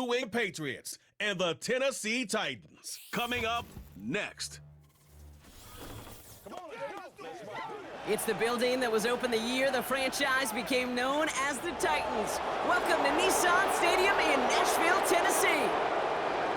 New England Patriots and the Tennessee Titans. Coming up next. It's the building that was opened the year the franchise became known as the Titans. Welcome to Nissan Stadium in Nashville, Tennessee.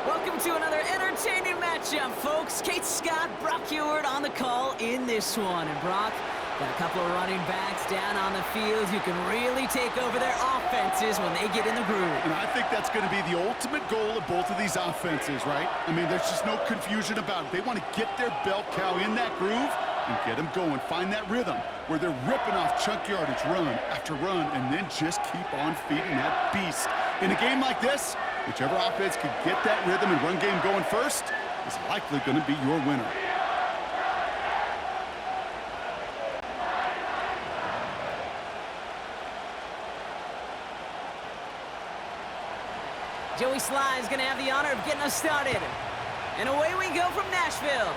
Welcome to another entertaining matchup, folks. Kate Scott, Brock Ewart on the call in this one. And Brock, got a couple of running backs down on the field who can really take over their offenses when they get in the groove. And I think that's going to be the ultimate goal of both of these offenses, right? I mean, there's just no confusion about it. They want to get their bell cow in that groove and get them going. Find that rhythm where they're ripping off chunk yardage, run after run, and then just keep on feeding that beast. In a game like this, whichever offense can get that rhythm and run game going first is likely going to be your winner. Joey Sly is going to have the honor of getting us started. And away we go from Nashville.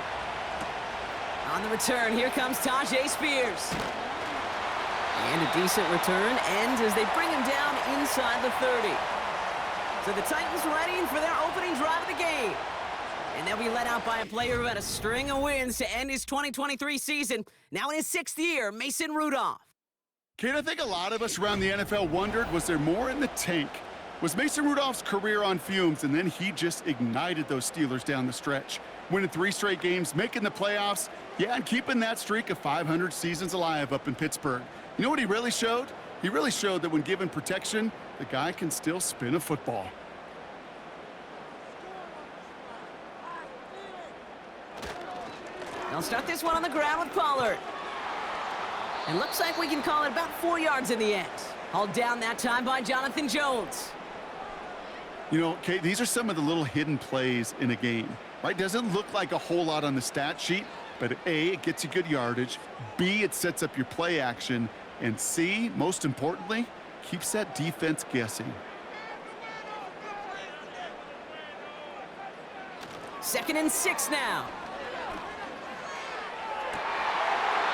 On the return, here comes Tajay Spears. And a decent return ends as they bring him down inside the 30. So the Titans ready for their opening drive of the game. And they'll be led out by a player who had a string of wins to end his 2023 season. Now in his 6th year, Mason Rudolph. Kate, I think a lot of us around the NFL wondered, was there more in the tank? Was Mason Rudolph's career on fumes, and then he just ignited those Steelers down the stretch, winning 3 straight games, making the playoffs, yeah, and keeping that streak of 500 seasons alive up in Pittsburgh. You know what he really showed? He really showed that when given protection, the guy can still spin a football. They'll start this one on the ground with Pollard. And looks like we can call it about 4 yards in the end. Hauled down that time by Jonathan Jones. You know, Kate, these are some of the little hidden plays in a game, right? Doesn't look like a whole lot on the stat sheet, but A, it gets you good yardage, B, it sets up your play action, and C, most importantly, keeps that defense guessing. 2nd and 6 now.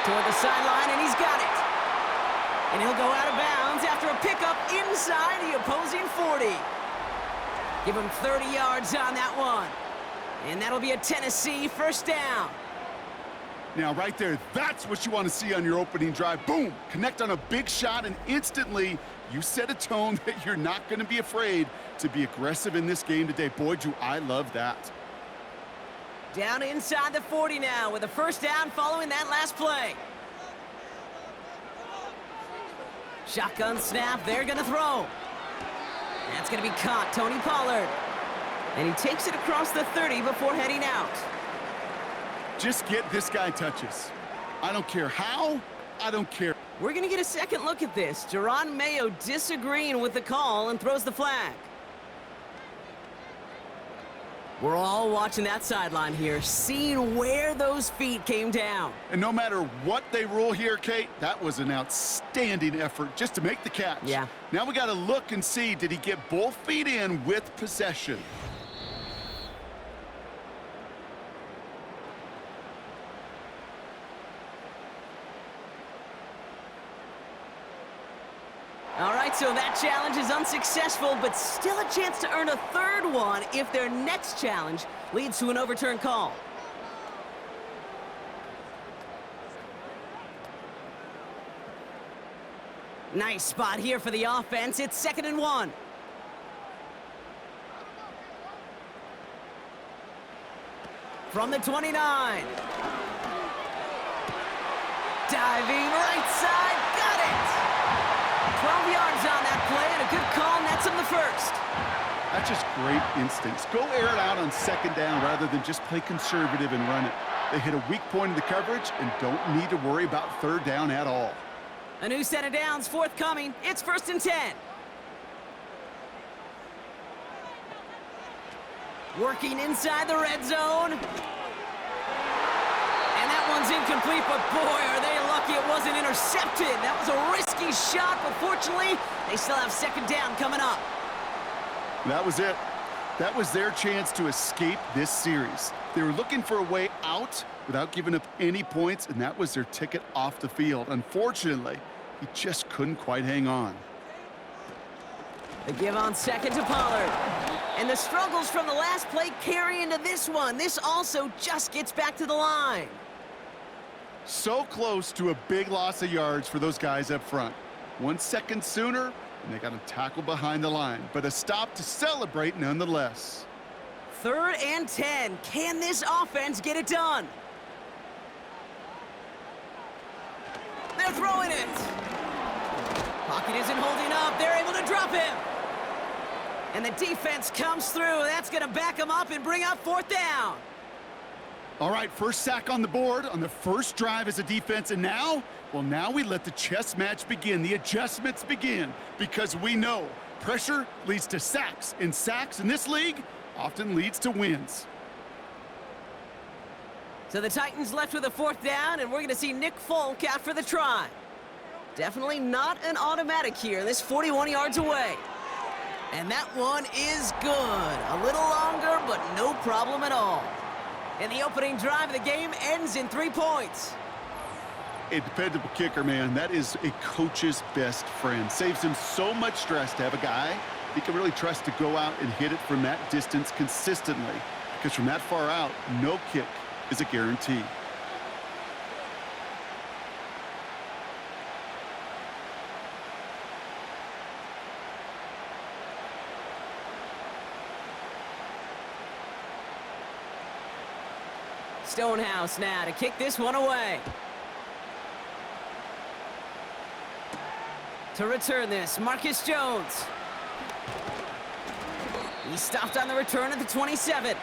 Toward the sideline, and he's got it. And he'll go out of bounds after a pickup inside the opposing 40. Give him 30 yards on that one. And that'll be a Tennessee first down. Now, right there, that's what you want to see on your opening drive. Boom! Connect on a big shot, and instantly you set a tone that you're not going to be afraid to be aggressive in this game today. Boy, do I love that. Down inside the 40 now with a first down following that last play. Shotgun snap, they're going to throw. That's going to be caught, Tony Pollard. And he takes it across the 30 before heading out. Just get this guy touches. I don't care how, I don't care. We're going to get a second look at this. Jerron Mayo disagreeing with the call and throws the flag. We're all watching that sideline here, seeing where those feet came down. And no matter what they rule here, Kate, that was an outstanding effort just to make the catch. Yeah. Now we got to look and see, did he get both feet in with possession? All right, so that challenge is unsuccessful, but still a chance to earn a 3rd one if their next challenge leads to an overturned call. Nice spot here for the offense. It's 2nd and 1. From the 29. Diving right side, got it! 12 yards on that play, and a good call nets him the first. That's just great instincts. Go air it out on 2nd down rather than just play conservative and run it. They hit a weak point in the coverage and don't need to worry about 3rd down at all. A new set of downs forthcoming. It's 1st and 10. Working inside the red zone. And that one's incomplete, but boy, are they lucky it wasn't intercepted. That was a risky shot, but fortunately, they still have 2nd down coming up. That was it. That was their chance to escape this series. They were looking for a way out without giving up any points, and that was their ticket off the field. Unfortunately, he just couldn't quite hang on. They give on 2nd to Pollard. struggles from the last play carry into this one. This also just gets back to the line. So close to a big loss of yards for those guys up front. 1 second sooner, and they got to tackle behind the line. But a stop to celebrate nonetheless. 3rd and 10. Can this offense get it done? They're throwing it. Pocket isn't holding up. They're able to drop him. And the defense comes through. That's going to back them up and bring up 4th down. All right, first sack on the board on the first drive as a defense, and now, well, now we let the chess match begin, the adjustments begin, because we know pressure leads to sacks, and sacks in this league often leads to wins. So the Titans left with a 4th down, and we're going to see Nick Folk out for the try. Definitely not an automatic here. This 41 yards away. And that one is good. A little longer, but no problem at all. And the opening drive of the game ends in 3 points. A dependable kicker, man. That is a coach's best friend. Saves him so much stress to have a guy he can really trust to go out and hit it from that distance consistently. Because from that far out, no kick is a guarantee. Stonehouse now to kick this one away. To return this, Marcus Jones. He stopped on the return at the 27.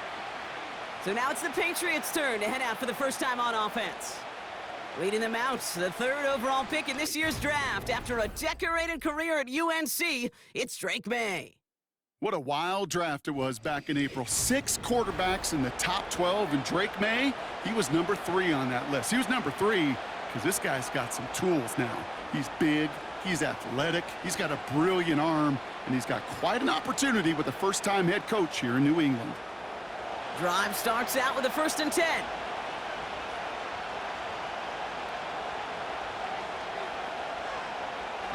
So now it's the Patriots' turn to head out for the first time on offense. Leading them out, the 3rd overall pick in this year's draft. After a decorated career at UNC, it's Drake May. What a wild draft it was back in April. 6 quarterbacks in the top 12, and Drake May, he was number 3 on that list. He was number 3 because this guy's got some tools now. He's big, he's athletic, he's got a brilliant arm, and he's got quite an opportunity with a first-time head coach here in New England. Drive starts out with a 1st and 10.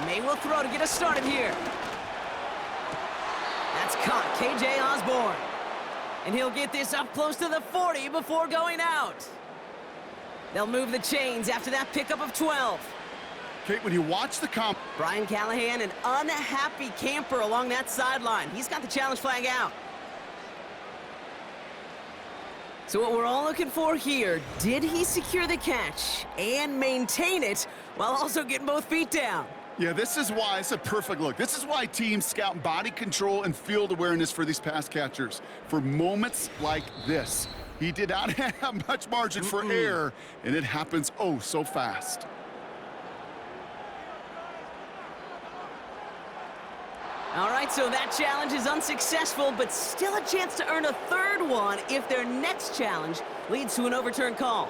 May will throw to get us started here. That's caught, KJ Osborne. And he'll get this up close to the 40 before going out. They'll move the chains after that pickup of 12. Kate, when you watch the Brian Callahan, an unhappy camper along that sideline. He's got the challenge flag out. So what we're all looking for here, did he secure the catch and maintain it while also getting both feet down? Yeah, this is why it's a perfect look. This is why teams scout body control and field awareness for these pass catchers. For moments like this, he did not have much margin for error, and it happens oh so fast. All right, so that challenge is unsuccessful, but still a chance to earn a 3rd one if their next challenge leads to an overturned call.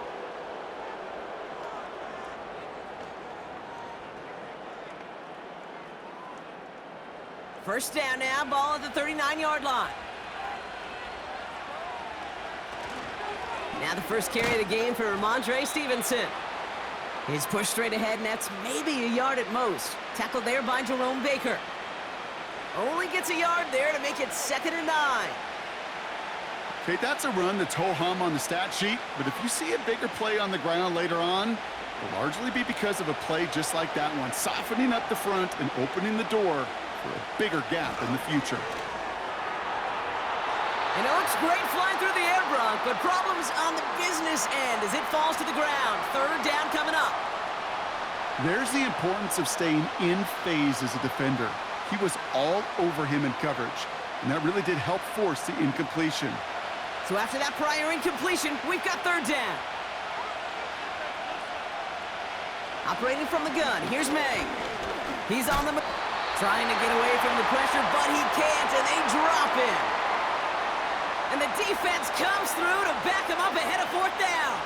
First down now, ball at the 39-yard line. Now the first carry of the game for Ramondre Stevenson. He's pushed straight ahead, and that's maybe a yard at most. Tackled there by Jerome Baker. Only gets a yard there to make it 2nd and 9. Okay, that's a run that's ho-hum on the stat sheet, but if you see a bigger play on the ground later on, it'll largely be because of a play just like that one, softening up the front and opening the door for a bigger gap in the future. And it looks great flying through the air, Bronk, but problems on the business end as it falls to the ground. 3rd down coming up. There's the importance of staying in phase as a defender. He was all over him in coverage, and that really did help force the incompletion. So after that prior incompletion, we've got 3rd down. Operating from the gun, here's May. He's on the move, trying to get away from the pressure, but he can't, and they drop him. And the defense comes through to back him up ahead of 4th down.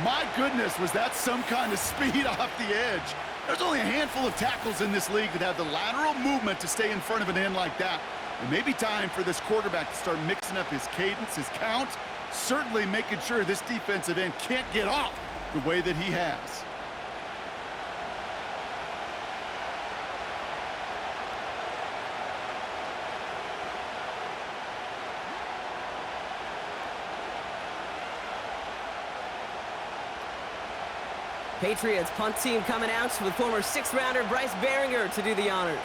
My goodness, was that some kind of speed off the edge. There's only a handful of tackles in this league that have the lateral movement to stay in front of an end like that. It may be time for this quarterback to start mixing up his cadence, his count, certainly making sure this defensive end can't get off the way that he has. Patriots punt team coming out with former 6th-rounder Bryce Behringer to do the honors.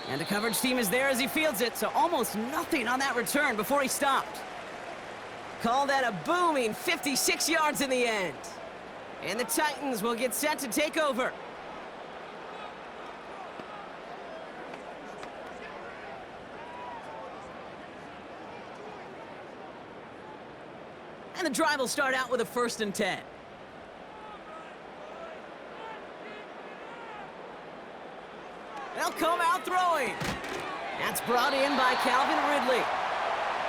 And the coverage team is there as he fields it, so almost nothing on that return before he stopped. Call that a booming 56 yards in the end. And the Titans will get set to take over. And the drive will start out with a 1st and 10. They'll come out throwing. That's brought in by Calvin Ridley.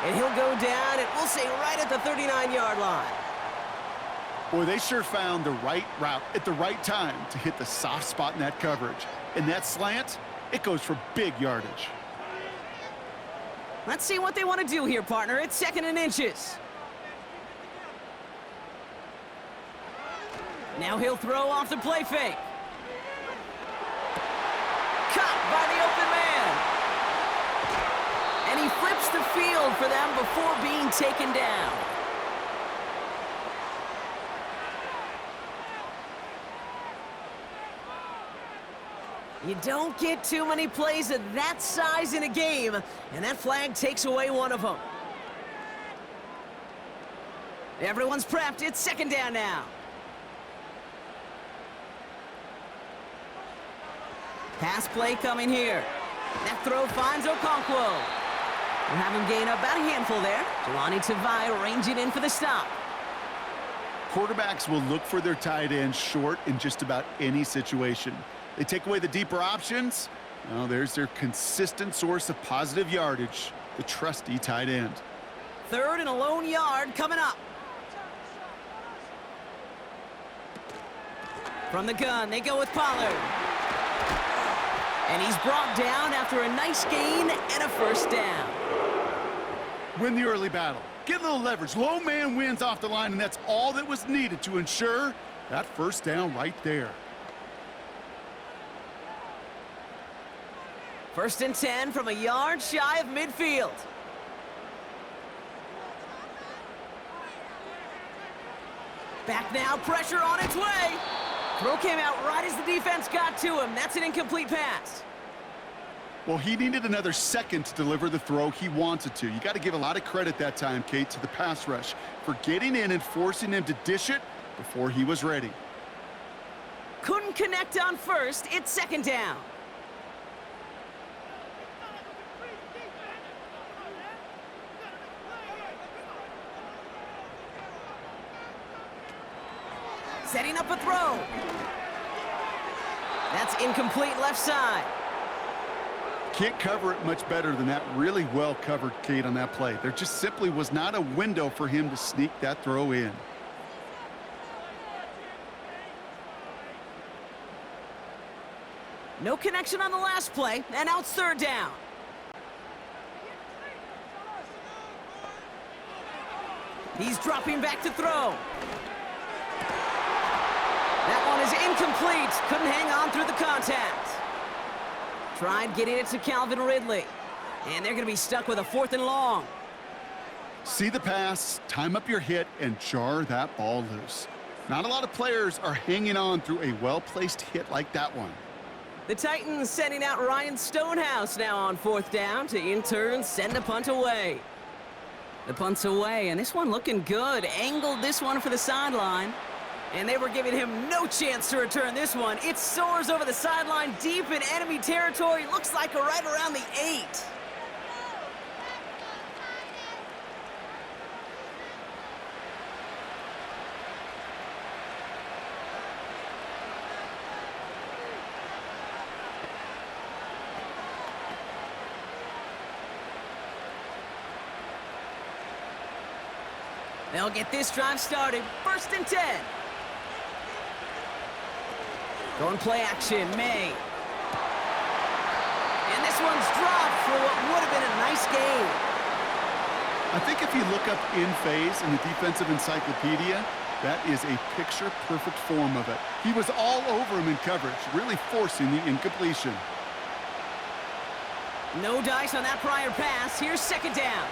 And he'll go down, and we'll say right at the 39-yard line. Boy, they sure found the right route at the right time to hit the soft spot in that coverage. And that slant, it goes for big yardage. Let's see what they want to do here, partner. It's 2nd and inches. Now he'll throw off the play fake. Caught by the open man. And he flips the field for them before being taken down. You don't get too many plays of that size in a game, and that flag takes away one of them. Everyone's prepped. It's 2nd down now. Pass play coming here. That throw finds Okonkwo. We'll have him gain about a handful there. Jelani Tavai ranging in for the stop. Quarterbacks will look for their tight end short in just about any situation. They take away the deeper options. Well, there's their consistent source of positive yardage, the trusty tight end. 3rd and a lone yard coming up. From the gun, they go with Pollard. And he's brought down after a nice gain and a 1st down. Win the early battle. Get a little leverage. Low man wins off the line, and that's all that was needed to ensure that 1st down right there. 1st and 10 from a yard shy of midfield. Back now, pressure on its way. Throw came out right as the defense got to him. That's an incomplete pass. Well, he needed another second to deliver the throw he wanted to. You got to give a lot of credit that time, Kate, to the pass rush for getting in and forcing him to dish it before he was ready. Couldn't connect on 1st. It's 2nd down. Setting up a throw. That's incomplete left side. Can't cover it much better than that. Really well covered, Kate, on that play. There just simply was not a window for him to sneak that throw in. No connection on the last play, and now it's 3rd down. He's dropping back to throw. That one is incomplete. Couldn't hang on through the contact. Tried getting it to Calvin Ridley. And they're going to be stuck with a 4th and long. See the pass, time up your hit, and jar that ball loose. Not a lot of players are hanging on through a well-placed hit like that one. The Titans sending out Ryan Stonehouse now on 4th down to in turn send a punt away. The punt's away, and this one looking good. Angled this one for the sideline. And they were giving him no chance to return this one. It soars over the sideline deep in enemy territory. Looks like right around the 8. They'll get this drive started. 1st and 10. Going play action, May. And this one's dropped for what would have been a nice gain. I think if you look up in phase in the defensive encyclopedia, that is a picture-perfect form of it. He was all over him in coverage, really forcing the incompletion. No dice on that prior pass. Here's second down.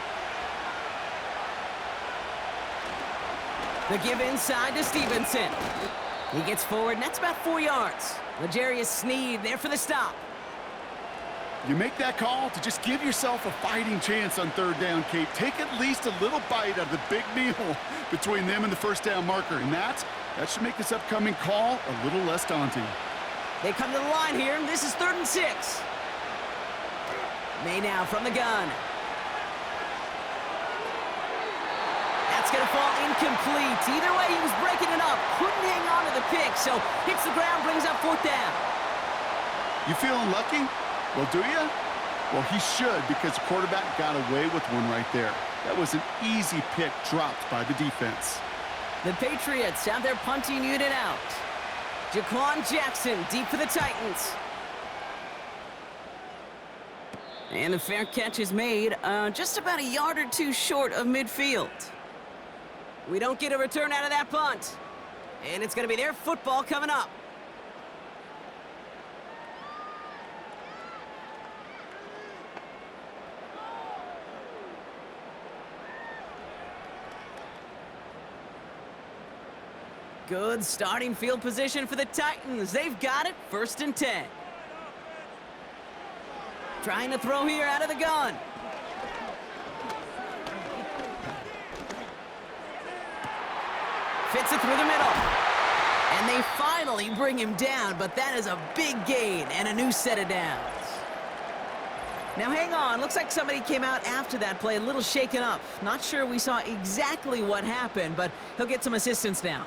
The give inside to Stevenson. He gets forward, and that's about 4 yards. L'Jarius Sneed there for the stop. You make that call to just give yourself a fighting chance on third down, Kate. Take at least a little bite out of the big meal between them and the first down marker. And that should make this upcoming call a little less daunting. They come to the line here. This is 3rd and 6. May now from the gun. That's going to fall incomplete. Either way, he was breaking it up. Couldn't hang on to the pick, so hits the ground, brings up 4th down. You feeling lucky? Well, do you? Well, he should, because the quarterback got away with one right there. That was an easy pick dropped by the defense. The Patriots have their punting unit out. Jaquan Jackson deep for the Titans. And the fair catch is made just about a yard or two short of midfield. We don't get a return out of that punt. And it's going to be their football coming up. Good starting field position for the Titans. They've got it, 1st and 10. Trying to throw here out of the gun. Fits it through the middle. And they finally bring him down, but that is a big gain and a new set of downs. Now hang on, looks like somebody came out after that play a little shaken up. Not sure we saw exactly what happened, but he'll get some assistance now.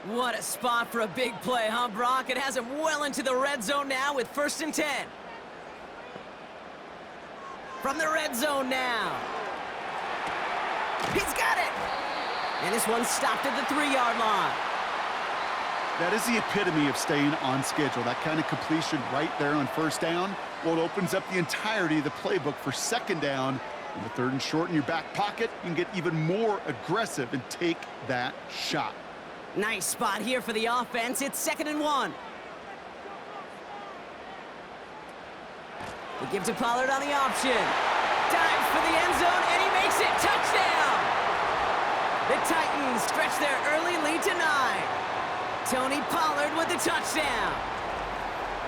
What a spot for a big play, huh, Brock? It has him well into the red zone now with 1st and 10. From the red zone now. He's got it! And this one stopped at the 3-yard line. That is the epitome of staying on schedule. That kind of completion right there on 1st down. Well, it opens up the entirety of the playbook for 2nd down. In the 3rd and short in your back pocket, you can get even more aggressive and take that shot. Nice spot here for the offense. It's 2nd and 1. They give to Pollard on the option. Dives for the end zone, and he makes it. Touchdown! The Titans stretch their early lead to 9. Tony Pollard with the touchdown.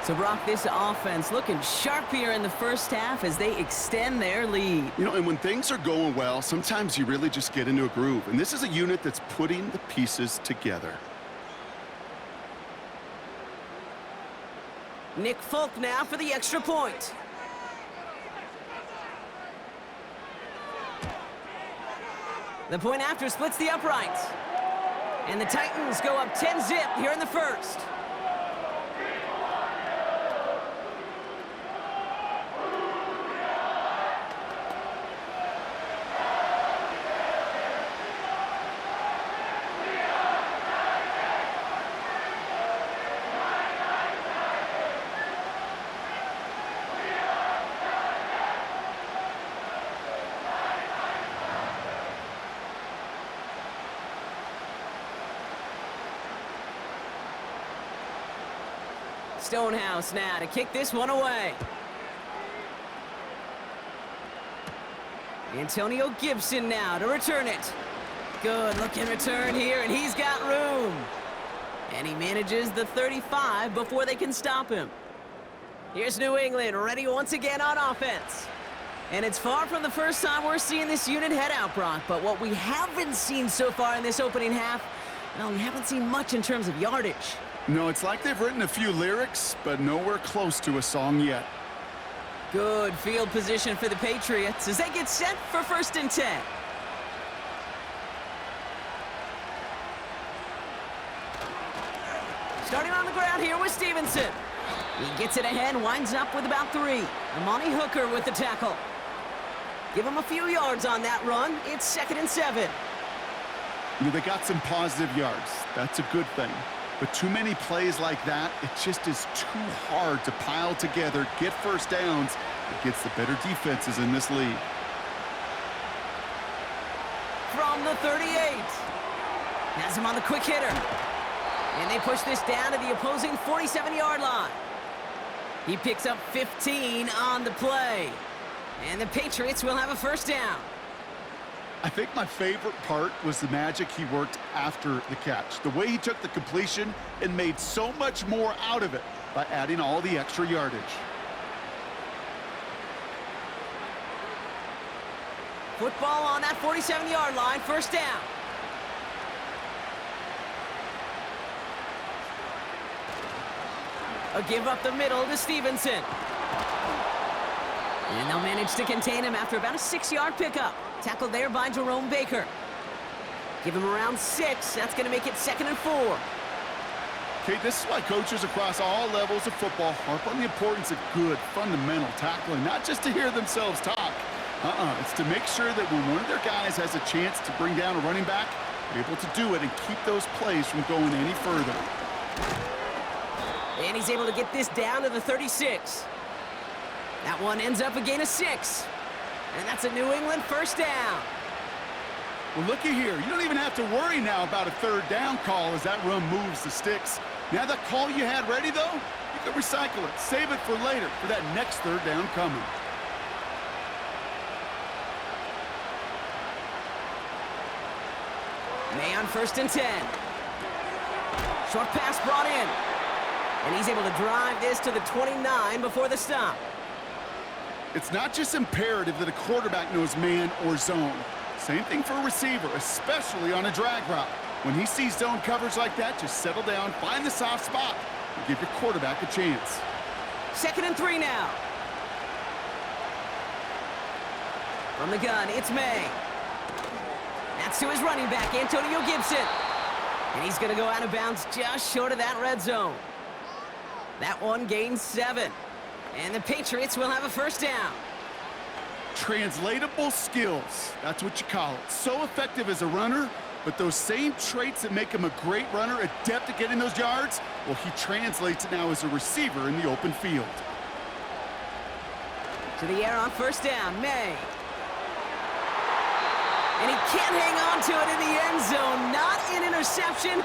So, Brock, this offense looking sharp here in the first half as they extend their lead. You know, and when things are going well, sometimes you really just get into a groove. And this is a unit that's putting the pieces together. Nick Folk now for the extra point. The point after splits the uprights. And the Titans go up 10-zip here in the first. Stonehouse now to kick this one away. Antonio Gibson now to return it. Good looking return here, and he's got room. And he manages the 35 before they can stop him. Here's New England ready once again on offense. And it's far from the first time we're seeing this unit head out, Brock, but what we haven't seen so far in this opening half, well, we haven't seen much in terms of yardage. No, it's like they've written a few lyrics, but nowhere close to a song yet. Good field position for the Patriots as they get set for 1st and 10. Starting on the ground here with Stevenson. He gets it ahead, winds up with about 3. Amani Hooker with the tackle. Give him a few yards on that run. It's 2nd and 7. You know, they got some positive yards. That's a good thing. But too many plays like that, it just is too hard to pile together, get first downs against the better defenses in this league. From the 38. Has him on the quick hitter. And they push this down to the opposing 47-yard line. He picks up 15 on the play. And the Patriots will have a first down. I think my favorite part was the magic he worked after the catch. The way he took the completion and made so much more out of it by adding all the extra yardage. Football on that 47-yard line, first down. A give up the middle to Stevenson. And they'll manage to contain him after about a 6-yard pickup. Tackled there by Jerome Baker. Give him around 6. That's going to make it 2nd and 4. Okay, this is why coaches across all levels of football harp on the importance of good, fundamental tackling, not just to hear themselves talk. It's to make sure that when one of their guys has a chance to bring down a running back, they're able to do it and keep those plays from going any further. And he's able to get this down to the 36. That one ends up a gain of 6. And that's a New England first down. Well, looky here. You don't even have to worry now about a third down call as that run moves the sticks. Now that call you had ready, though, you can recycle it. Save it for later for that next third down coming. May on 1st and 10. Short pass brought in. And he's able to drive this to the 29 before the stop. It's not just imperative that a quarterback knows man or zone. Same thing for a receiver, especially on a drag route. When he sees zone coverage like that, just settle down, find the soft spot, and give your quarterback a chance. 2nd and 3 now. From the gun, it's May. That's to his running back, Antonio Gibson. And he's going to go out of bounds just short of that red zone. That one gains 7. And the Patriots will have a first down. Translatable skills, that's what you call it. So effective as a runner, but those same traits that make him a great runner, adept at getting those yards, well, he translates it now as a receiver in the open field. To the air on first down, May. And he can't hang on to it in the end zone. Not an interception,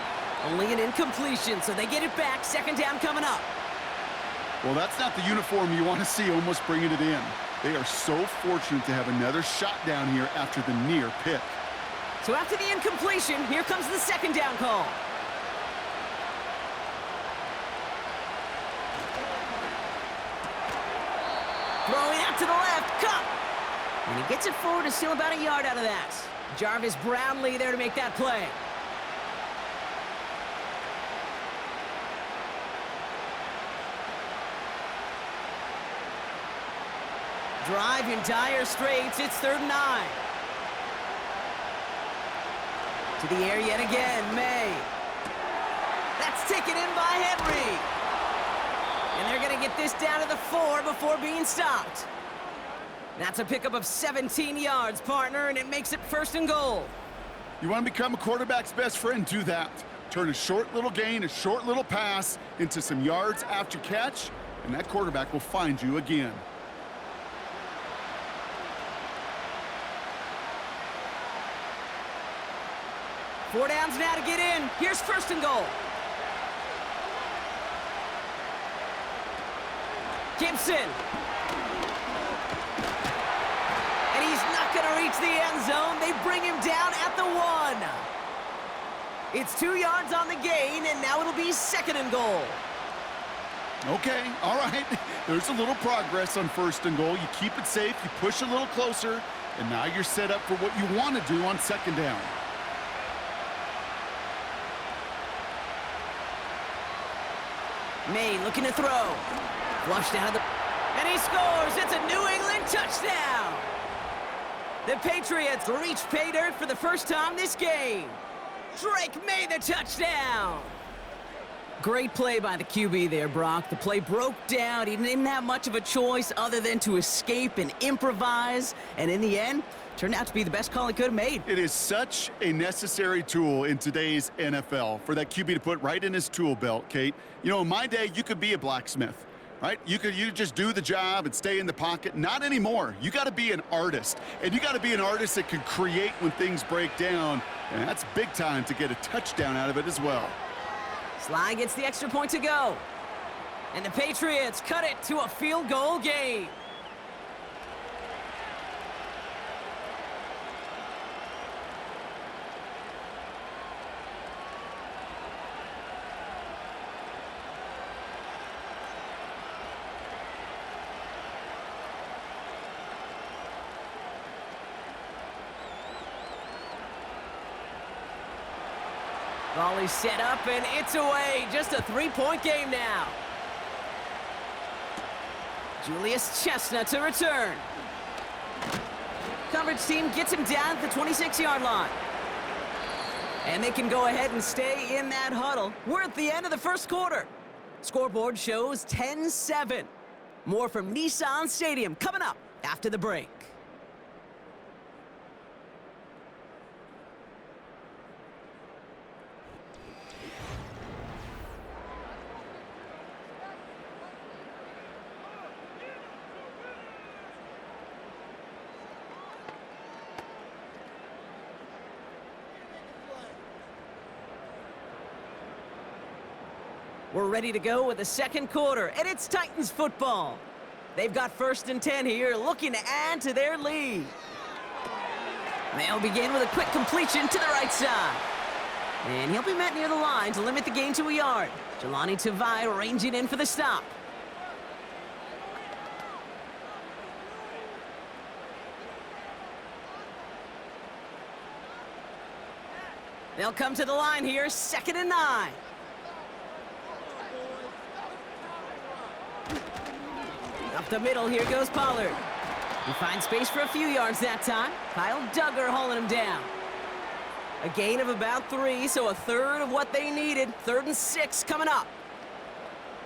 only an incompletion. So they get it back, 2nd down coming up. Well, that's not the uniform you want to see almost bringing it in. They are so fortunate to have another shot down here after the near pick. So after the incompletion, here comes the 2nd down call. Throwing out to the left, Cup. And he gets it forward to steal about a yard out of that. Jarvis Brownlee there to make that play. Drive in dire straits, it's 3rd and 9. To the air yet again, May. That's taken in by Henry. And they're going to get this down to the 4 before being stopped. That's a pickup of 17 yards, partner, and it makes it 1st and goal. You want to become a quarterback's best friend? Do that. Turn a short little gain, a short little pass into some yards after catch, and that quarterback will find you again. Four downs now to get in. Here's 1st and goal. Gibson. And he's not going to reach the end zone. They bring him down at the 1. It's 2 yards on the gain, and now it'll be 2nd and goal. Okay, all right. There's a little progress on 1st and goal. You keep it safe, you push a little closer, and now you're set up for what you want to do on 2nd down. May looking to throw. Flushed out of the... And he scores! It's a New England touchdown! The Patriots reach pay dirt for the first time this game. Drake May the touchdown! Great play by the QB there, Brock. The play broke down. He didn't have much of a choice other than to escape and improvise. And in the end, Turned out to be the best call he could have made. It is such a necessary tool in today's NFL for that QB to put right in his tool belt, Kate. You know, in my day, you could be a blacksmith, right? You just do the job and stay in the pocket. Not anymore. You got to be an artist, and you got to be an artist that can create when things break down, and that's big time to get a touchdown out of it as well. Sly gets the extra point to go. And the Patriots cut it to a field goal game. Volley set up, and it's away. Just a three-point game now. Julius Chestnut to return. Coverage team gets him down at the 26-yard line. And they can go ahead and stay in that huddle. We're at the end of the first quarter. Scoreboard shows 10-7. More from Nissan Stadium coming up after the break. We're ready to go with the second quarter, and it's Titans football. They've got 1st and 10 here, looking to add to their lead. They'll begin with a quick completion to the right side. And he'll be met near the line to limit the gain to a yard. Jelani Tavai ranging in for the stop. They'll come to the line here, 2nd and 9. Up the middle, here goes Pollard. He finds space for a few yards that time. Kyle Duggar hauling him down. A gain of about 3, so a third of what they needed. 3rd and 6 coming up.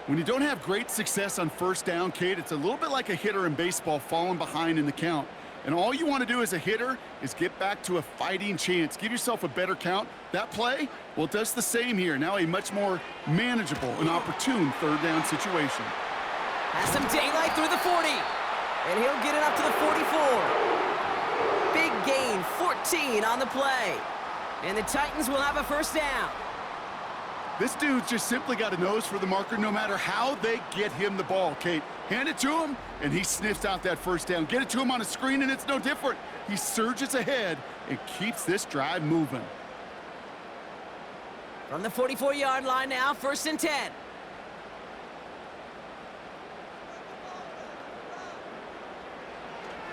When you don't have great success on first down, Kate, it's a little bit like a hitter in baseball falling behind in the count. And all you want to do as a hitter is get back to a fighting chance. Give yourself a better count. That play, well, it does the same here. Now a much more manageable and opportune 3rd down situation. Has some daylight through the 40. And he'll get it up to the 44. Big gain, 14 on the play. And the Titans will have a 1st down. This dude's just simply got a nose for the marker no matter how they get him the ball, Kate. Hand it to him, and he sniffs out that 1st down. Get it to him on a screen, and it's no different. He surges ahead and keeps this drive moving. From the 44-yard line now, 1st and 10.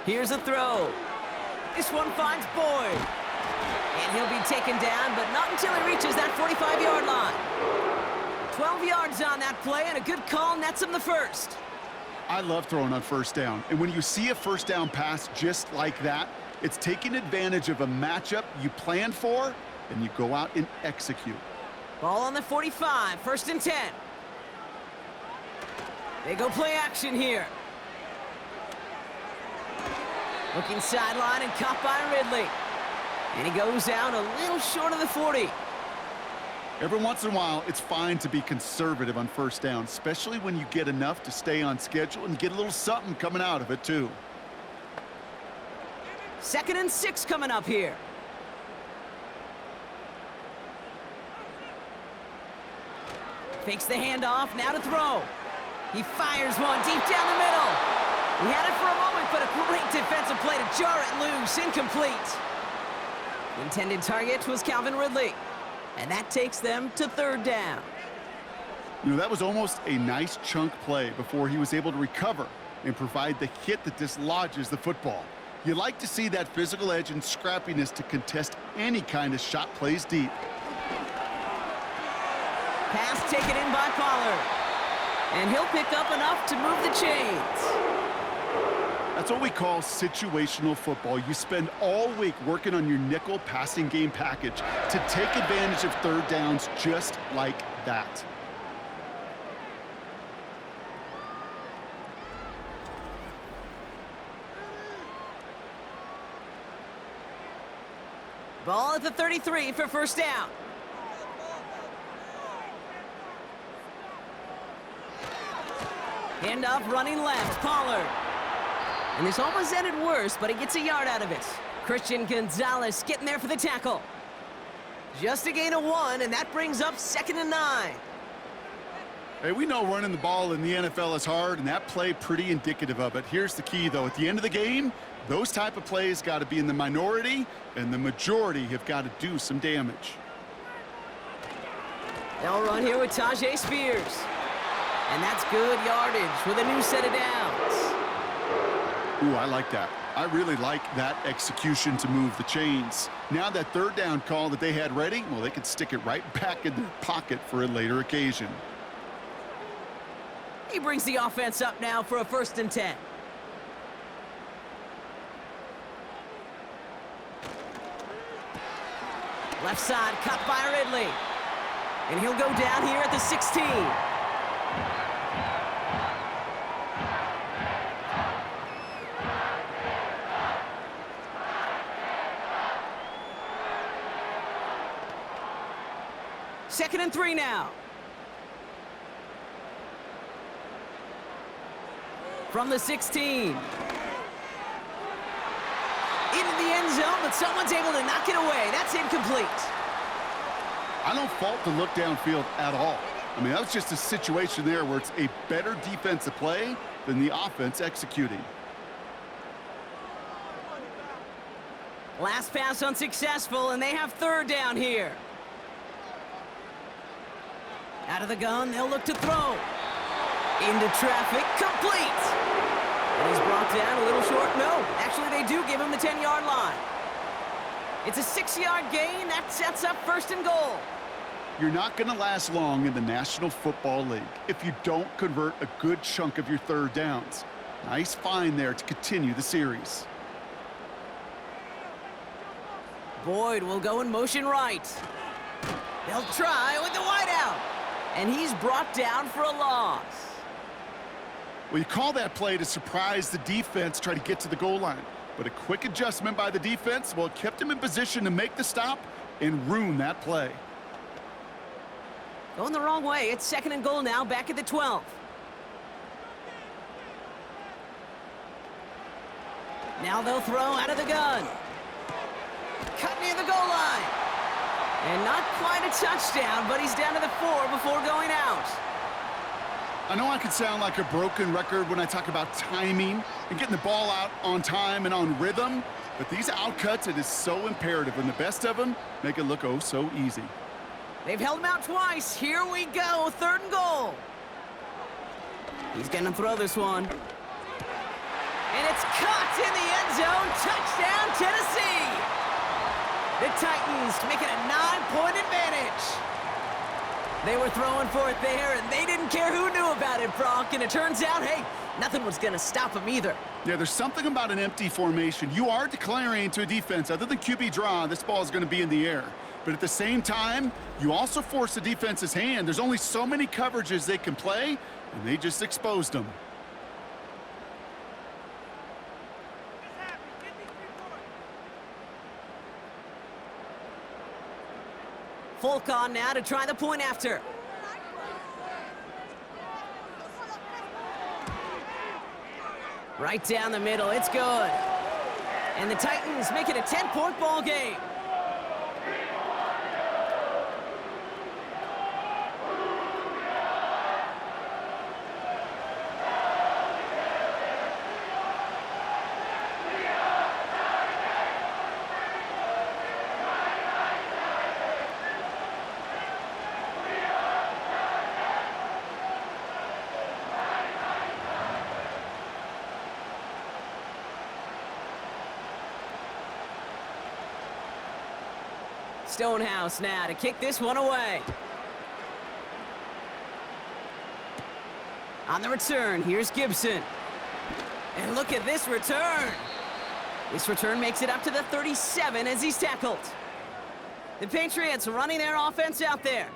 Here's a throw. This one finds Boyd. And he'll be taken down, but not until he reaches that 45-yard line. 12 yards on that play, and a good call nets him the 1st. I love throwing on 1st down. And when you see a 1st down pass just like that, it's taking advantage of a matchup you planned for, and you go out and execute. Ball on the 45, 1st and 10. They go play action here. Looking sideline and caught by Ridley. And he goes down a little short of the 40. Every once in a while, it's fine to be conservative on 1st down, especially when you get enough to stay on schedule and get a little something coming out of it, too. 2nd and 6 coming up here. Fakes the handoff, now to throw. He fires one deep down the middle. He had it for a moment, but a great defensive play to jar it loose. Incomplete. Intended target was Calvin Ridley. And that takes them to 3rd down. You know, that was almost a nice chunk play before he was able to recover and provide the hit that dislodges the football. You like to see that physical edge and scrappiness to contest any kind of shot plays deep. Pass taken in by Pollard. And he'll pick up enough to move the chains. That's what we call situational football. You spend all week working on your nickel passing game package to take advantage of 3rd downs just like that. Ball at the 33 for first down. Handoff running left, Pollard. And this almost ended worse, but he gets a yard out of it. Christian Gonzalez getting there for the tackle. Just a gain of 1, and that brings up 2nd and 9. Hey, we know running the ball in the NFL is hard, and that play pretty indicative of it. Here's the key, though. At the end of the game, those type of plays got to be in the minority, and the majority have got to do some damage. They'll run here with Tajay Spears. And that's good yardage with a new set of downs. Ooh, I like that. I really like that execution to move the chains. Now that 3rd down call that they had ready, well, they can stick it right back in their pocket for a later occasion. He brings the offense up now for a 1st and 10. Left side, cut by Ridley. And he'll go down here at the 16. Second and 3 now. From the 16. Into the end zone, but someone's able to knock it away. That's incomplete. I don't fault the look downfield at all. I mean, that was just a situation there where it's a better defensive play than the offense executing. Last pass unsuccessful, and they have 3rd down here. Out of the gun, they'll look to throw. Into traffic, complete. And he's brought down a little short. No, actually they do give him the 10-yard line. It's a 6-yard gain. That sets up 1st and goal. You're not going to last long in the National Football League if you don't convert a good chunk of your 3rd downs. Nice find there to continue the series. Boyd will go in motion right. They'll try with the wideout. And he's brought down for a loss. Well, you call that play to surprise the defense, try to get to the goal line. But a quick adjustment by the defense, well, it kept him in position to make the stop and ruin that play. Going the wrong way. It's 2nd and goal now, back at the 12. Now they'll throw out of the gun. Cut near the goal line. And not quite a touchdown, but he's down to the 4 before going out. I know I could sound like a broken record when I talk about timing and getting the ball out on time and on rhythm, but these outcuts, it is so imperative, and the best of them make it look oh so easy. They've held him out twice. Here we go, 3rd and goal. He's going to throw this one. And it's caught in the end zone. Touchdown, Tennessee. The Titans make it a 9-point advantage. They were throwing for it there, and they didn't care who knew about it, Brock. And it turns out, hey, nothing was going to stop them either. Yeah, there's something about an empty formation. You are declaring to a defense, other than QB draw, this ball is going to be in the air. But at the same time, you also force the defense's hand. There's only so many coverages they can play, and they just exposed them. Folk on now to try the point after. Right down the middle, it's good. And the Titans make it a 10-point ball game. Stonehouse now to kick this one away. On the return, here's Gibson. And look at this return. This return makes it up to the 37 as he's tackled. The Patriots running their offense out there.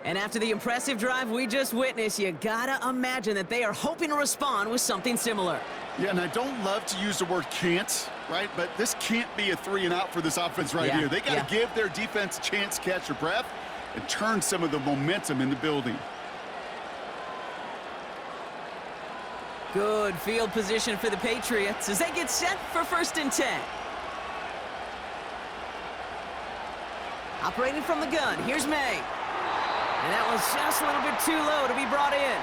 And after the impressive drive we just witnessed, you gotta imagine that they are hoping to respond with something similar. Yeah, and I don't love to use the word can't, right? But this can't be a 3-and-out for this offense right here. They got to give their defense a chance to catch their breath and turn some of the momentum in the building. Good field position for the Patriots as they get set for 1st and 10. Operating from the gun, here's May. And that was just a little bit too low to be brought in.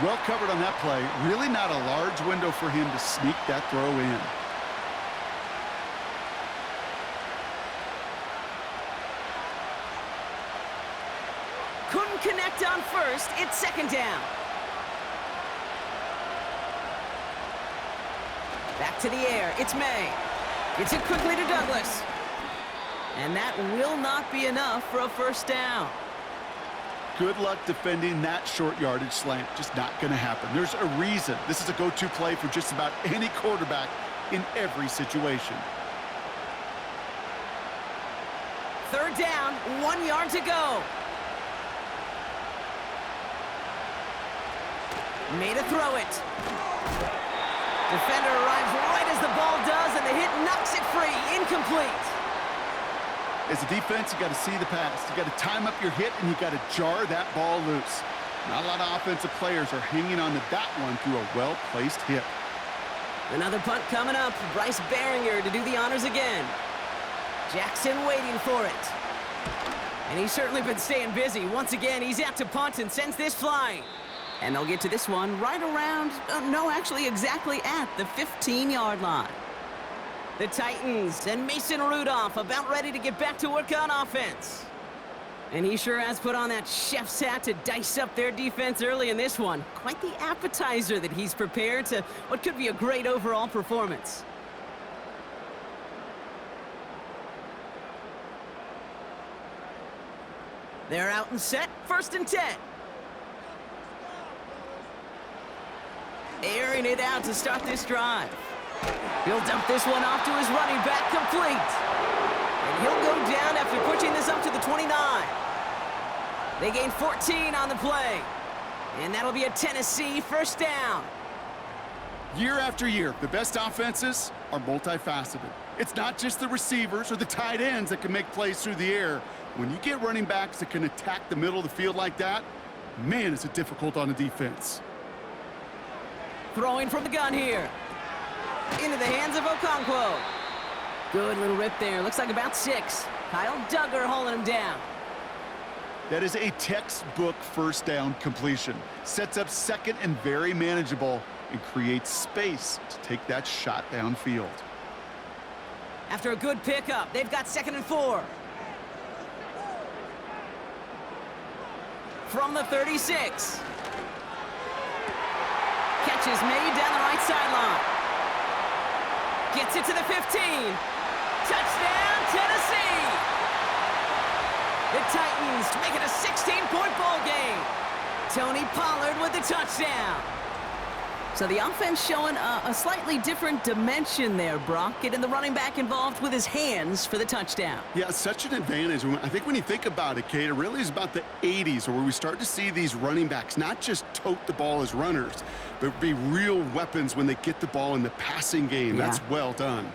Well covered on that play. Really not a large window for him to sneak that throw in. Couldn't connect on 1st. It's 2nd down. Back to the air. It's May. Gets it quickly to Douglas. And that will not be enough for a 1st down. Good luck defending that short yardage slant. Just not going to happen. There's a reason this is a go-to play for just about any quarterback in every situation. 3rd down, 1 yard to go. Made a throw it. Defender arrives right as the ball does, and the hit knocks it free. Incomplete. As a defense, you got to see the pass. You got to time up your hit, and you got to jar that ball loose. Not a lot of offensive players are hanging on to that one through a well-placed hit. Another punt coming up. Bryce Behringer to do the honors again. Jackson waiting for it. And he's certainly been staying busy. Once again, he's out to punt and sends this flying. And they'll get to this one right around, actually exactly at the 15-yard line. The Titans and Mason Rudolph about ready to get back to work on offense. And he sure has put on that chef's hat to dice up their defense early in this one. Quite the appetizer that he's prepared to what could be a great overall performance. They're out and set, 1st and 10. Airing it out to start this drive. He'll dump this one off to his running back, complete. And he'll go down after pushing this up to the 29. They gain 14 on the play. And that'll be a Tennessee 1st down. Year after year, the best offenses are multifaceted. It's not just the receivers or the tight ends that can make plays through the air. When you get running backs that can attack the middle of the field like that, man, is it difficult on the defense. Throwing from the gun here. Into the hands of Okonkwo. Good little rip there. Looks like about 6. Kyle Duggar holding him down. That is a textbook 1st down completion. Sets up 2nd and very manageable and creates space to take that shot downfield. After a good pickup, they've got 2nd and 4. From the 36. Catches made down the right sideline. Gets it to the 15. Touchdown, Tennessee! The Titans make it a 16-point ball game. Tony Pollard with the touchdown. So the offense showing a slightly different dimension there, Brock. Getting the running back involved with his hands for the touchdown. Yeah, such an advantage. I think when you think about it, Kate, it really is about the 80s where we start to see these running backs not just tote the ball as runners, but be real weapons when they get the ball in the passing game. Yeah. That's well done.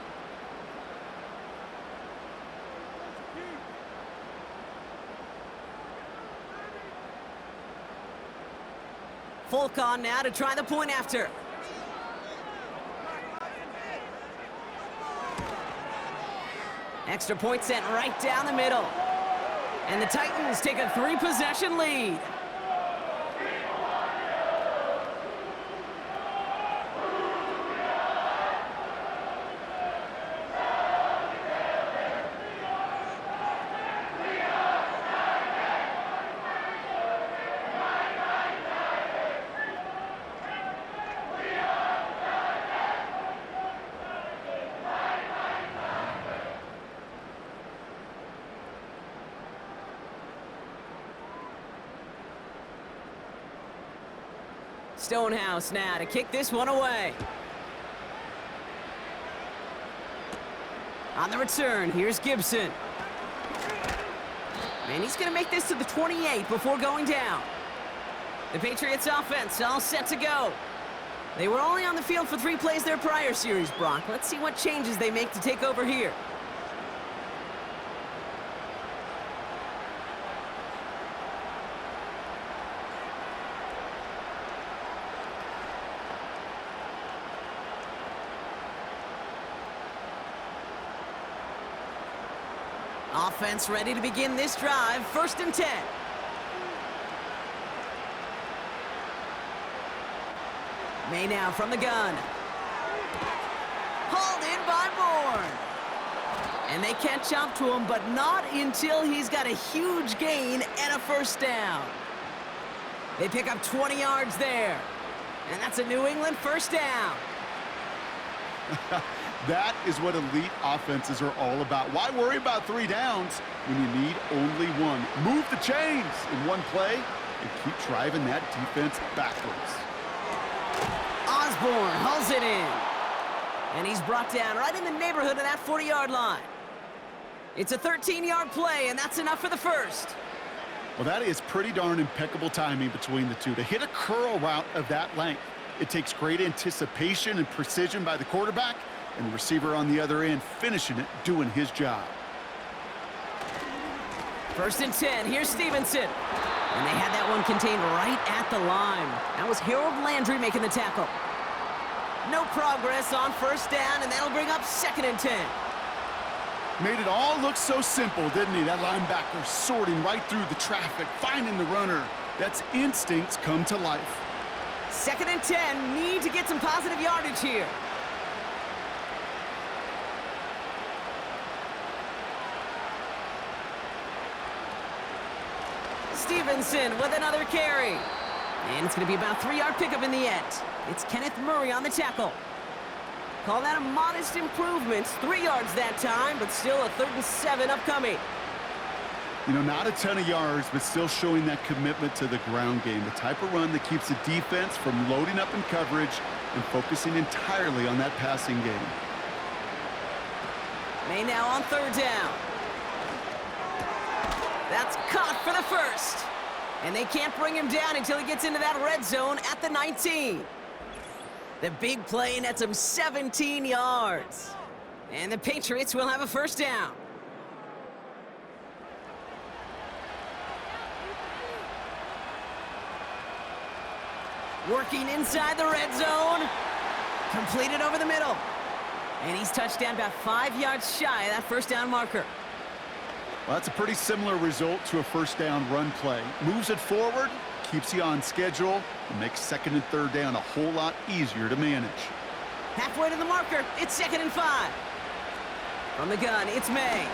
Folk on now to try the point after. Extra point sent right down the middle. And the Titans take a 3-possession lead. Stonehouse now to kick this one away. On the return, here's Gibson. And he's going to make this to the 28 before going down. The Patriots offense all set to go. They were only on the field for 3 plays their prior series, Brock. Let's see what changes they make to take over here. Offense ready to begin this drive. 1st and 10. May now from the gun. Hauled in by Bourne. And they catch up to him, but not until he's got a huge gain and a 1st down. They pick up 20 yards there. And that's a New England 1st down. That is what elite offenses are all about. Why worry about 3 downs when you need only 1? Move the chains in 1 play and keep driving that defense backwards. Osborne hauls it in. And he's brought down right in the neighborhood of that 40-yard line. It's a 13-yard play, and that's enough for the 1st. Well, that is pretty darn impeccable timing between the two. To hit a curl route of that length, it takes great anticipation and precision by the quarterback, and the receiver on the other end finishing it, doing his job. 1st and 10. Here's Stevenson. And they had that one contained right at the line. That was Harold Landry making the tackle. No progress on 1st down, and that'll bring up 2nd and 10. Made it all look so simple, didn't he? That linebacker sorting right through the traffic, finding the runner. That's instincts come to life. 2nd and 10. Need to get some positive yardage here. Stevenson with another carry. And it's going to be about a 3-yard pickup in the end. It's Kenneth Murray on the tackle. Call that a modest improvement. 3 yards that time, but still a 3rd and 7 upcoming. You know, not a ton of yards, but still showing that commitment to the ground game. The type of run that keeps the defense from loading up in coverage and focusing entirely on that passing game. May now on 3rd down. That's caught for the 1st. And they can't bring him down until he gets into that red zone at the 19. The big play nets him 17 yards. And the Patriots will have a 1st down. Working inside the red zone. Completed over the middle. And he's touched down about 5 yards shy of that 1st down marker. Well, that's a pretty similar result to a 1st down run play. Moves it forward, keeps you on schedule, and makes 2nd and 3rd down a whole lot easier to manage. Halfway to the marker, it's 2nd and 5. From the gun, it's May.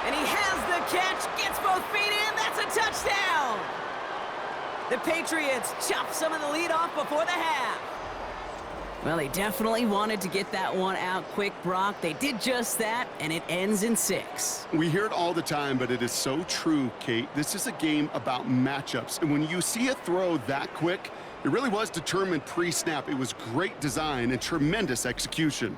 And he has the catch, gets both feet in, that's a touchdown! The Patriots chop some of the lead off before the half. Well, they definitely wanted to get that one out quick, Brock. They did just that, and it ends in 6. We hear it all the time, but it is so true, Kate. This is a game about matchups, and when you see a throw that quick, it really was determined pre-snap. It was great design and tremendous execution.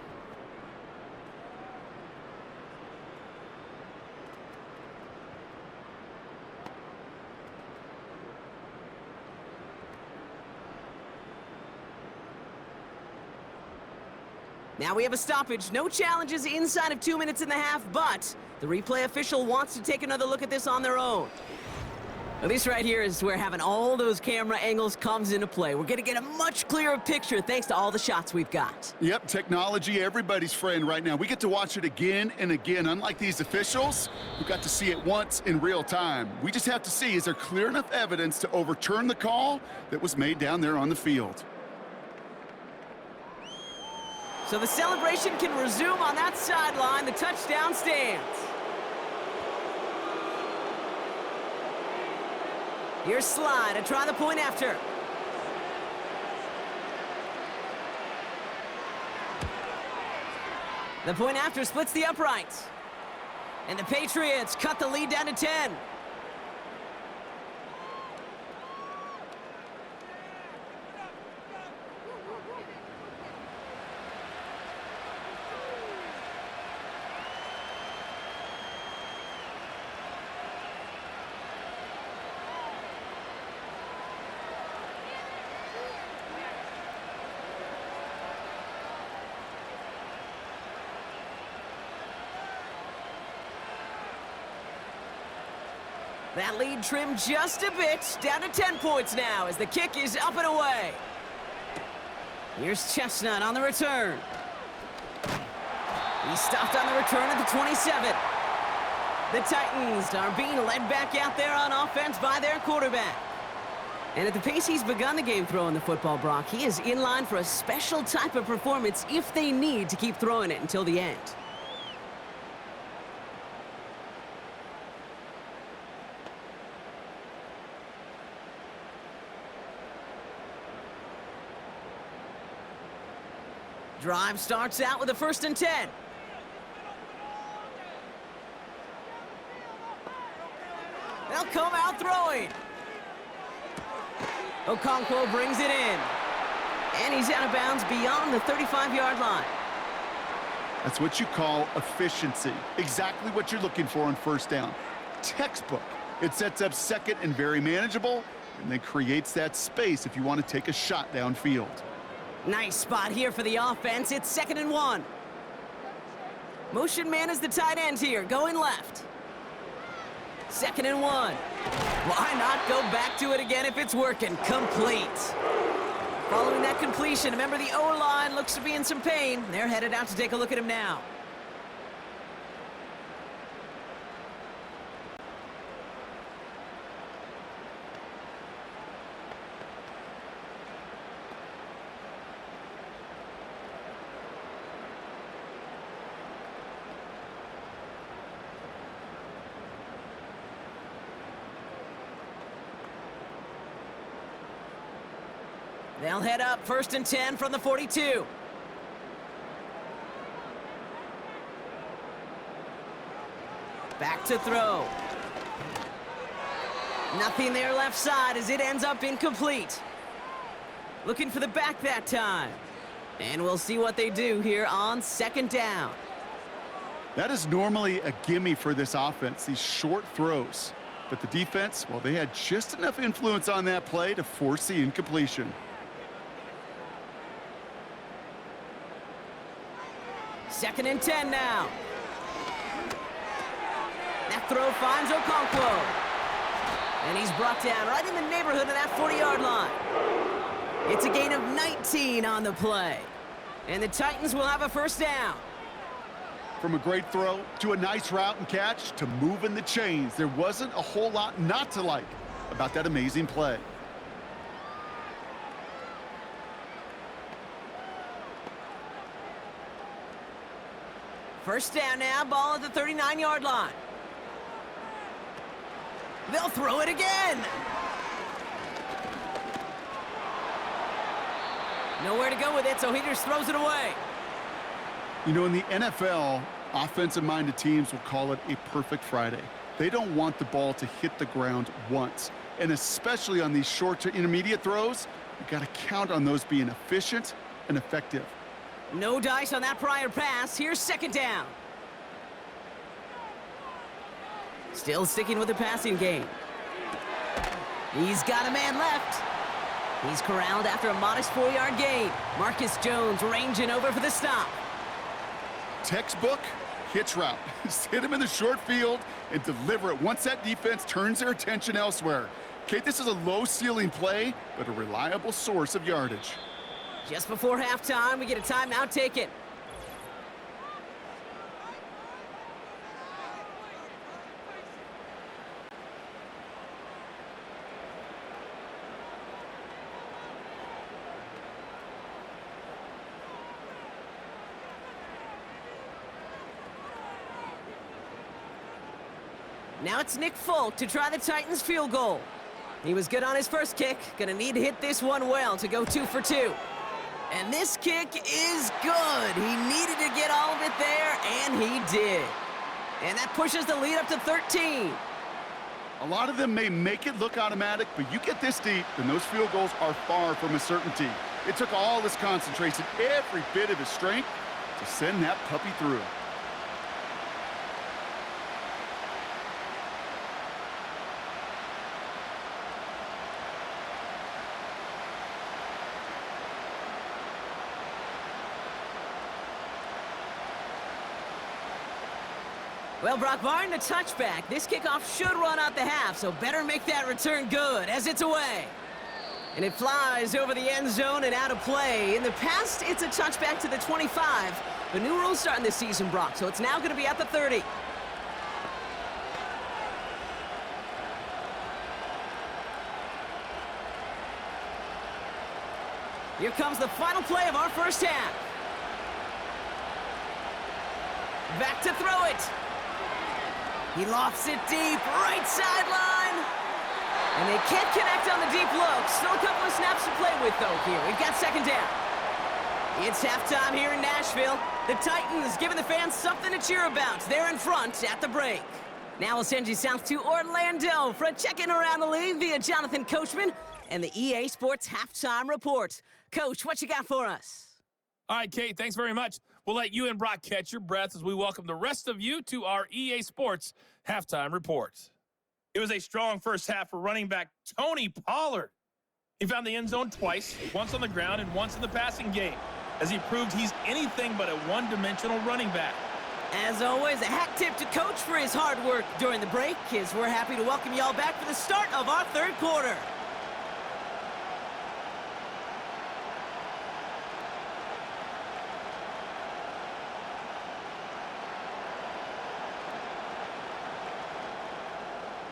Now we have a stoppage. No challenges inside of 2 minutes and a half, but the replay official wants to take another look at this on their own. Now, this right here is where having all those camera angles comes into play. We're going to get a much clearer picture thanks to all the shots we've got. Yep, technology, everybody's friend right now. We get to watch it again and again. Unlike these officials, we got to see it once in real time. We just have to see, is there clear enough evidence to overturn the call that was made down there on the field? So the celebration can resume on that sideline. The touchdown stands. Here's Slide to try the point after. The point after splits the uprights. And the Patriots cut the lead down to 10. That lead trimmed just a bit, down to 10 points now as the kick is up and away. Here's Chestnut on the return. He's stopped on the return at the 27. The Titans are being led back out there on offense by their quarterback. And at the pace he's begun the game throwing the football, Brock, he is in line for a special type of performance if they need to keep throwing it until the end. Drive starts out with a 1st and 10. They'll come out throwing. Okonkwo brings it in. And he's out of bounds beyond the 35-yard line. That's what you call efficiency. Exactly what you're looking for on 1st down. Textbook. It sets up 2nd and very manageable, and then creates that space if you want to take a shot downfield. Nice spot here for the offense. It's 2nd and 1. Motion man is the tight end here, going left. 2nd and 1. Why not go back to it again if it's working? Complete. Following that completion, remember the O-line looks to be in some pain. They're headed out to take a look at him now. They'll head up 1st and 10 from the 42. Back to throw. Nothing there left side as it ends up incomplete. Looking for the back that time. And we'll see what they do here on 2nd down. That is normally a gimme for this offense, these short throws. But the defense, well, they had just enough influence on that play to force the incompletion. 2nd and 10 now. That throw finds Okonkwo. And he's brought down right in the neighborhood of that 40-yard line. It's a gain of 19 on the play. And the Titans will have a 1st down. From a great throw to a nice route and catch to moving the chains, there wasn't a whole lot not to like about that amazing play. First down now, ball at the 39-yard line. They'll throw it again. Nowhere to go with it, so he just throws it away. You know, in the NFL, offensive-minded teams will call it a perfect Friday. They don't want the ball to hit the ground once. And especially on these short to intermediate throws, you got to count on those being efficient and effective. No dice on that prior pass. Here's 2nd down. Still sticking with the passing game. He's got a man left. He's corralled after a modest 4-yard gain. Marcus Jones ranging over for the stop. Textbook hitch route. Just hit him in the short field and deliver it once that defense turns their attention elsewhere. Okay, this is a low-ceiling play, but a reliable source of yardage. Just before halftime, we get a timeout taken. Now it's Nick Folk to try the Titans field goal. He was good on his first kick. Gonna need to hit this one well to go 2 for 2. And this kick is good. He needed to get all of it there, and he did. And that pushes the lead up to 13. A lot of them may make it look automatic, but you get this deep, and those field goals are far from a certainty. It took all his concentration, every bit of his strength, to send that puppy through. Well, Brock, barring the touchback, this kickoff should run out the half, so better make that return good as it's away. And it flies over the end zone and out of play. In the past, it's a touchback to the 25, but new rules starting this season, Brock, so it's now going to be at the 30. Here comes the final play of our first half. Back to throw it. He lofts it deep, right sideline. And they can't connect on the deep look. Still a couple of snaps to play with, though, here. We've got second down. It's halftime here in Nashville. The Titans giving the fans something to cheer about. They're in front at the break. Now we'll send you south to Orlando for a check-in around the league via Jonathan Coachman and the EA Sports Halftime Report. Coach, what you got for us? All right, Kate, thanks very much. We'll let you and Brock catch your breath as we welcome the rest of you to our EA Sports Halftime Report. It was a strong first half for running back Tony Pollard. He found the end zone twice, once on the ground and once in the passing game, as he proved he's anything but a one-dimensional running back. As always, a hat tip to Coach for his hard work during the break, as we're happy to welcome y'all back for the start of our third quarter.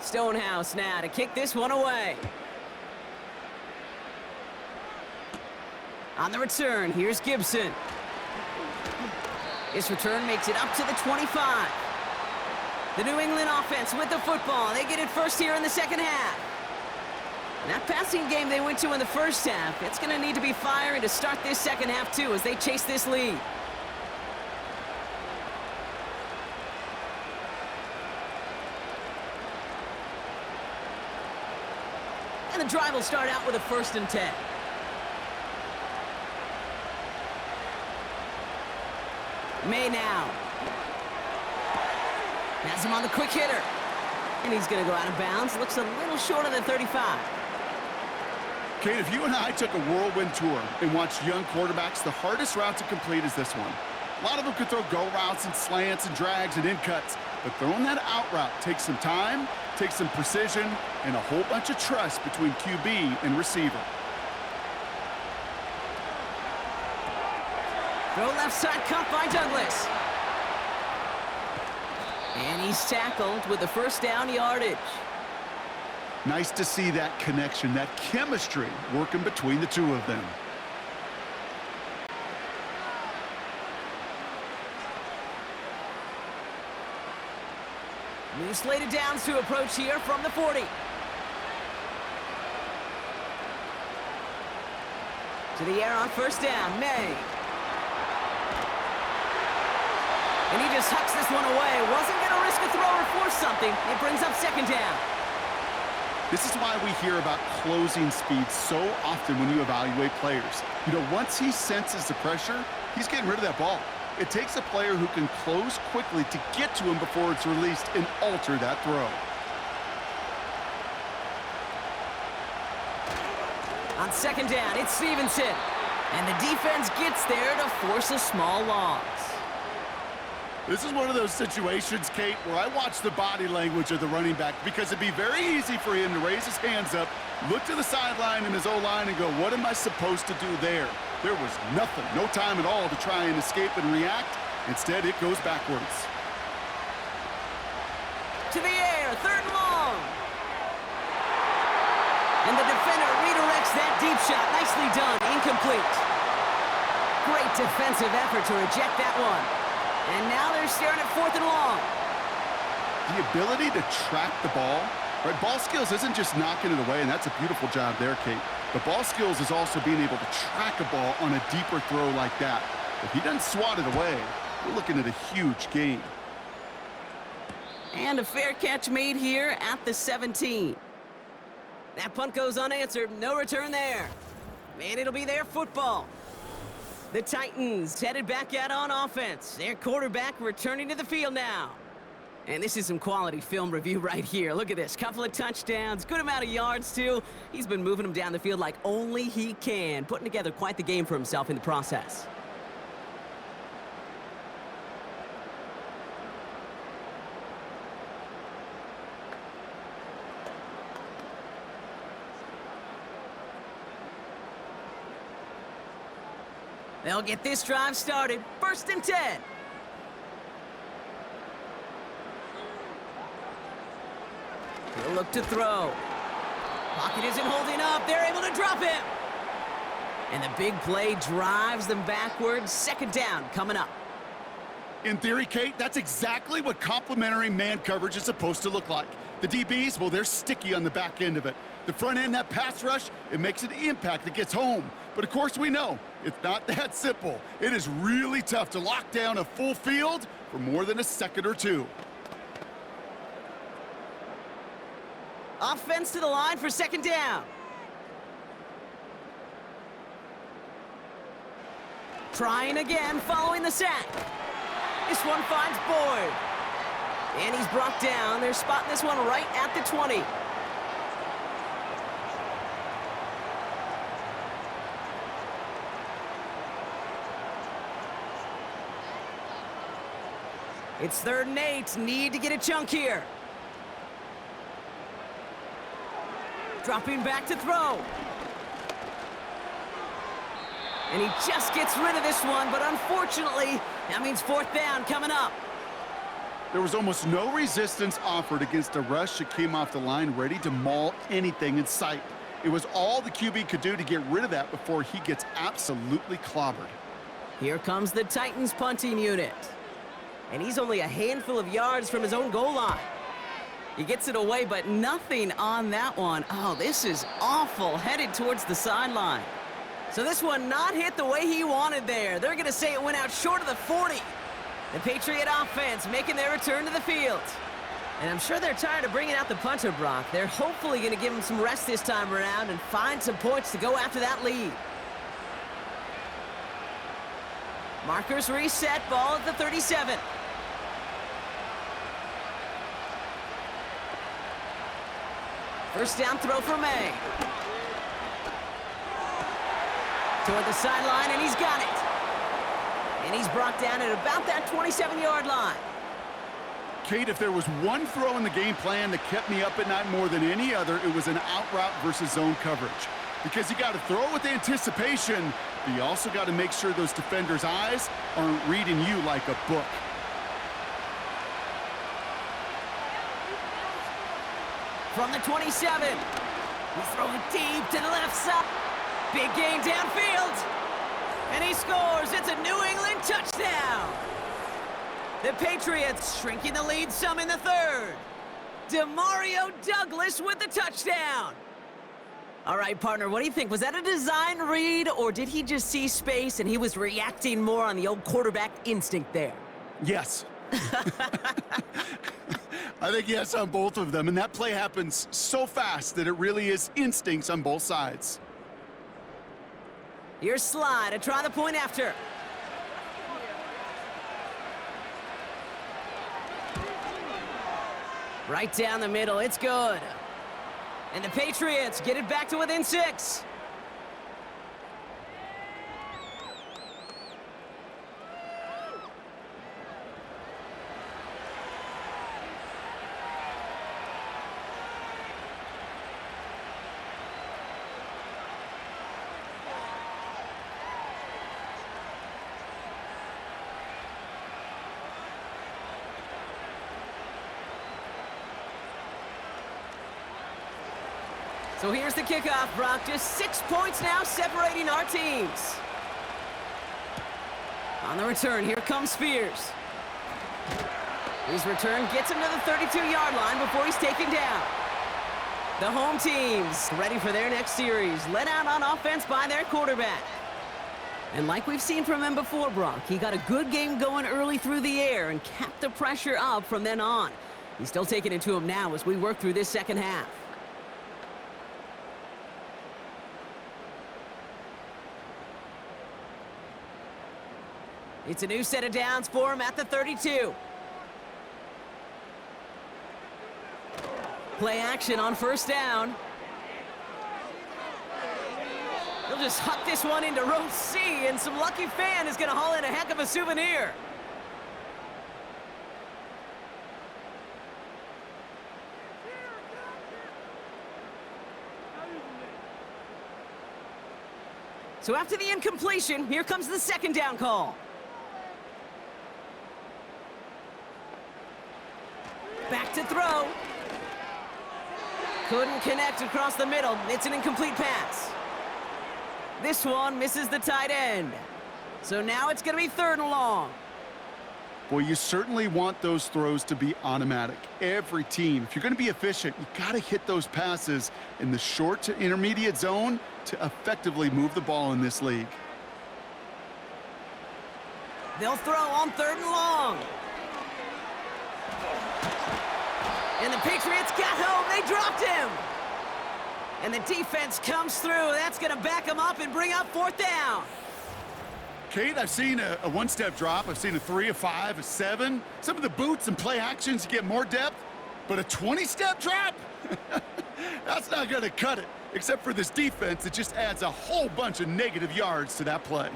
Stonehouse now to kick this one away. On the return, here's Gibson. This return makes it up to the 25. The New England offense with the football. They get it first here in the second half. And that passing game they went to in the first half, it's going to need to be firing to start this second half, too, as they chase this lead. And the drive will start out with a 1st and 10. May now. Has him on the quick hitter. And he's going to go out of bounds. Looks a little short of the 35. Kate, if you and I took a whirlwind tour and watched young quarterbacks, the hardest route to complete is this one. A lot of them could throw go routes and slants and drags and in cuts, but throwing that out route takes some time, takes some precision, and a whole bunch of trust between QB and receiver. Throw left side cut by Douglas. And he's tackled with the first down yardage. Nice to see that connection, that chemistry working between the two of them. New slated downs to approach here from the 40. To the air on first down, May. And he just hucks this one away. Wasn't going to risk a throw or force something. It brings up second down. This is why we hear about closing speed so often when you evaluate players. You know, once he senses the pressure, he's getting rid of that ball. It takes a player who can close quickly to get to him before it's released and alter that throw. On second down, it's Stevenson. And the defense gets there to force a small loss. This is one of those situations, Kate, where I watch the body language of the running back because it'd be very easy for him to raise his hands up, look to the sideline in his O-line and go, what am I supposed to do there? There was nothing, no time at all to try and escape and react. Instead, it goes backwards. To the air, third and long. And the defender redirects that deep shot. Nicely done, incomplete. Great defensive effort to reject that one. And now they're staring at 4th and long. The ability to track the ball, right? Ball skills isn't just knocking it away, and that's a beautiful job there, Kate. But ball skills is also being able to track a ball on a deeper throw like that. If he doesn't swat it away, we're looking at a huge gain. And a fair catch made here at the 17. That punt goes unanswered. No return there. And it'll be their football. The Titans headed back out on offense. Their quarterback returning to the field now. And this is some quality film review right here. Look at this. Couple of touchdowns. Good amount of yards, too. He's been moving them down the field like only he can. Putting together quite the game for himself in the process. They'll get this drive started. 1st and 10. He'll look to throw. Pocket isn't holding up. They're able to drop him. And the big play drives them backwards. 2nd down coming up. In theory, Kate, that's exactly what complementary man coverage is supposed to look like. The DBs, well, they're sticky on the back end of it. The front end, that pass rush, it makes an impact that gets home. But of course we know, it's not that simple. It is really tough to lock down a full field for more than a second or two. Offense to the line for 2nd down. Trying again following the sack. This one finds Boyd. And he's brought down. They're spotting this one right at the 20. It's 3rd and 8. Need to get a chunk here. Dropping back to throw. And he just gets rid of this one, but unfortunately, that means 4th down coming up. There was almost no resistance offered against a rush that came off the line ready to maul anything in sight. It was all the QB could do to get rid of that before he gets absolutely clobbered. Here comes the Titans punting unit. And he's only a handful of yards from his own goal line. He gets it away, but nothing on that one. Oh, this is awful, headed towards the sideline. So this one not hit the way he wanted there. They're going to say it went out short of the 40. The Patriot offense making their return to the field. And I'm sure they're tired of bringing out the punter, Brock. They're hopefully going to give him some rest this time around and find some points to go after that lead. Markers reset, ball at the 37. First down throw for May. Toward the sideline, and he's got it. And he's brought down at about that 27-yard line. Kate, if there was one throw in the game plan that kept me up at night more than any other, it was an out route versus zone coverage. Because you got to throw with anticipation, but you also got to make sure those defenders' eyes aren't reading you like a book. From the 27, he's throwing deep to the left side. Big gain downfield. And he scores. It's a New England touchdown. The Patriots shrinking the lead some in the 3rd. Demario Douglas with the touchdown. All right, partner, what do you think? Was that a design read, or did he just see space and he was reacting more on the old quarterback instinct there? Yes. I think yes on both of them, and that play happens so fast that it really is instincts on both sides. Here's Slide to try the point after. Right down the middle, it's good. And the Patriots get it back to within 6. So here's the kickoff, Brock. Just 6 points now separating our teams. On the return, here comes Spears. His return gets him to the 32-yard line before he's taken down. The home teams ready for their next series, led out on offense by their quarterback. And like we've seen from him before, Brock, he got a good game going early through the air and kept the pressure up from then on. He's still taking it to him now as we work through this second half. It's a new set of downs for him at the 32. Play action on first down. He'll just huck this one into row C, and some lucky fan is going to haul in a heck of a souvenir. So after the incompletion, here comes the second down call. Back to throw. Couldn't connect across the middle. It's an incomplete pass. This one misses the tight end. So now it's going to be 3rd and long. Boy, you certainly want those throws to be automatic. Every team, if you're going to be efficient, you got to hit those passes in the short to intermediate zone to effectively move the ball in this league. They'll throw on 3rd and long. And the Patriots got home. They dropped him. And the defense comes through. That's going to back them up and bring up 4th down. Kate, I've seen a one-step drop. I've seen a 3, a 5, a 7. Some of the boots and play actions, you get more depth. But a 20-step drop? That's not going to cut it. Except for this defense, it just adds a whole bunch of negative yards to that play.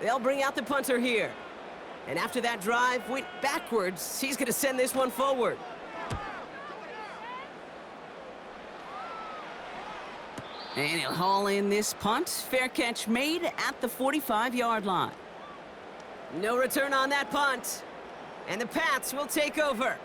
They'll bring out the punter here. And after that drive went backwards, he's going to send this one forward. And he'll haul in this punt. Fair catch made at the 45-yard line. No return on that punt. And the Pats will take over.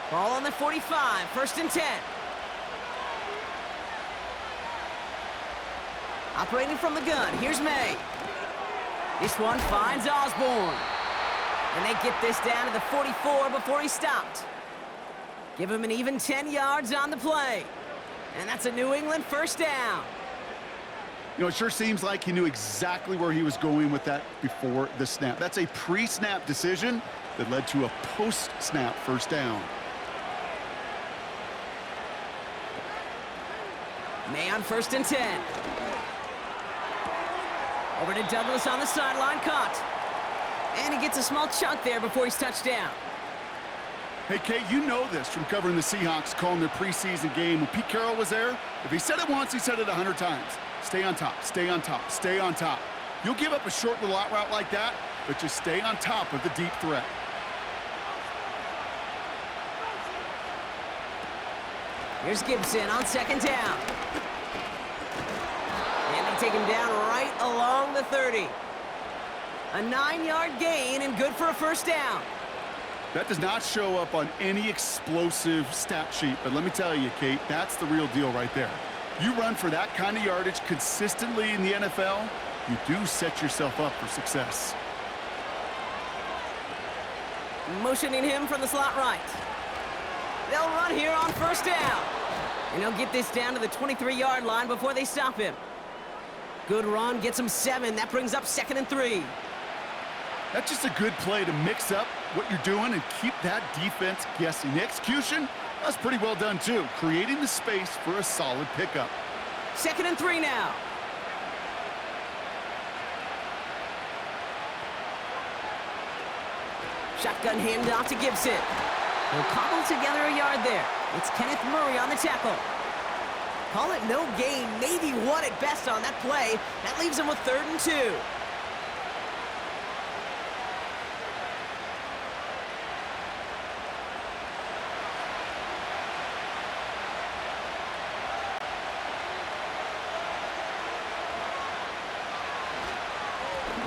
Ball on the 45, 1st and 10. Operating from the gun, here's May. This one finds Osborne. And they get this down to the 44 before he stopped. Give him an even 10 yards on the play. And that's a New England 1st down. You know, it sure seems like he knew exactly where he was going with that before the snap. That's a pre-snap decision that led to a post-snap 1st down. May on 1st and 10. Over to Douglas on the sideline, caught. And he gets a small chunk there before he's touched down. Hey, Kate, you know this from covering the Seahawks, calling their preseason game. When Pete Carroll was there, if he said it once, he said it 100 times. Stay on top, stay on top, stay on top. You'll give up a short little out route like that, but just stay on top of the deep threat. Here's Gibson on 2nd down. And they take him down right along the 30. A 9-yard gain and good for a 1st down. That does not show up on any explosive stat sheet, but let me tell you, Kate, that's the real deal right there. You run for that kind of yardage consistently in the NFL, you do set yourself up for success. Motioning him from the slot right. They'll run here on 1st down. And he'll get this down to the 23-yard line before they stop him. Good run, gets him 7. That brings up 2nd and 3. That's just a good play to mix up what you're doing and keep that defense guessing. The execution, that's pretty well done too, creating the space for a solid pickup. 2nd and 3 now. Shotgun handoff to Gibson. He'll cobble together a yard there. It's Kenneth Murray on the tackle. Call it no gain, maybe 1 at best on that play. That leaves him with 3rd and 2.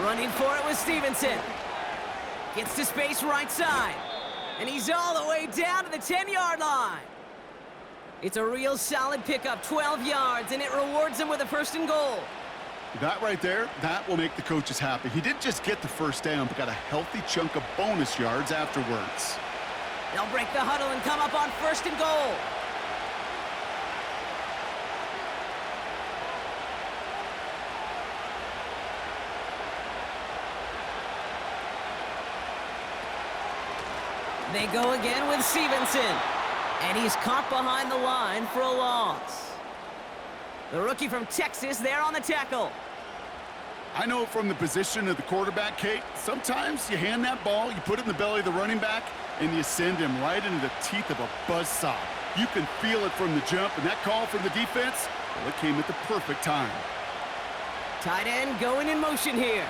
Running for it with Stevenson. Gets to space right side. And he's all the way down to the 10-yard line. It's a real solid pickup, 12 yards, and it rewards him with a 1st and goal. That right there, that will make the coaches happy. He didn't just get the 1st down, but got a healthy chunk of bonus yards afterwards. They'll break the huddle and come up on 1st and goal. They go again with Stevenson. And he's caught behind the line for a loss. The rookie from Texas there on the tackle. I know from the position of the quarterback, Kate, sometimes you hand that ball, you put it in the belly of the running back, and you send him right into the teeth of a buzzsaw. You can feel it from the jump, and that call from the defense, well, it came at the perfect time. Tight end going in motion here.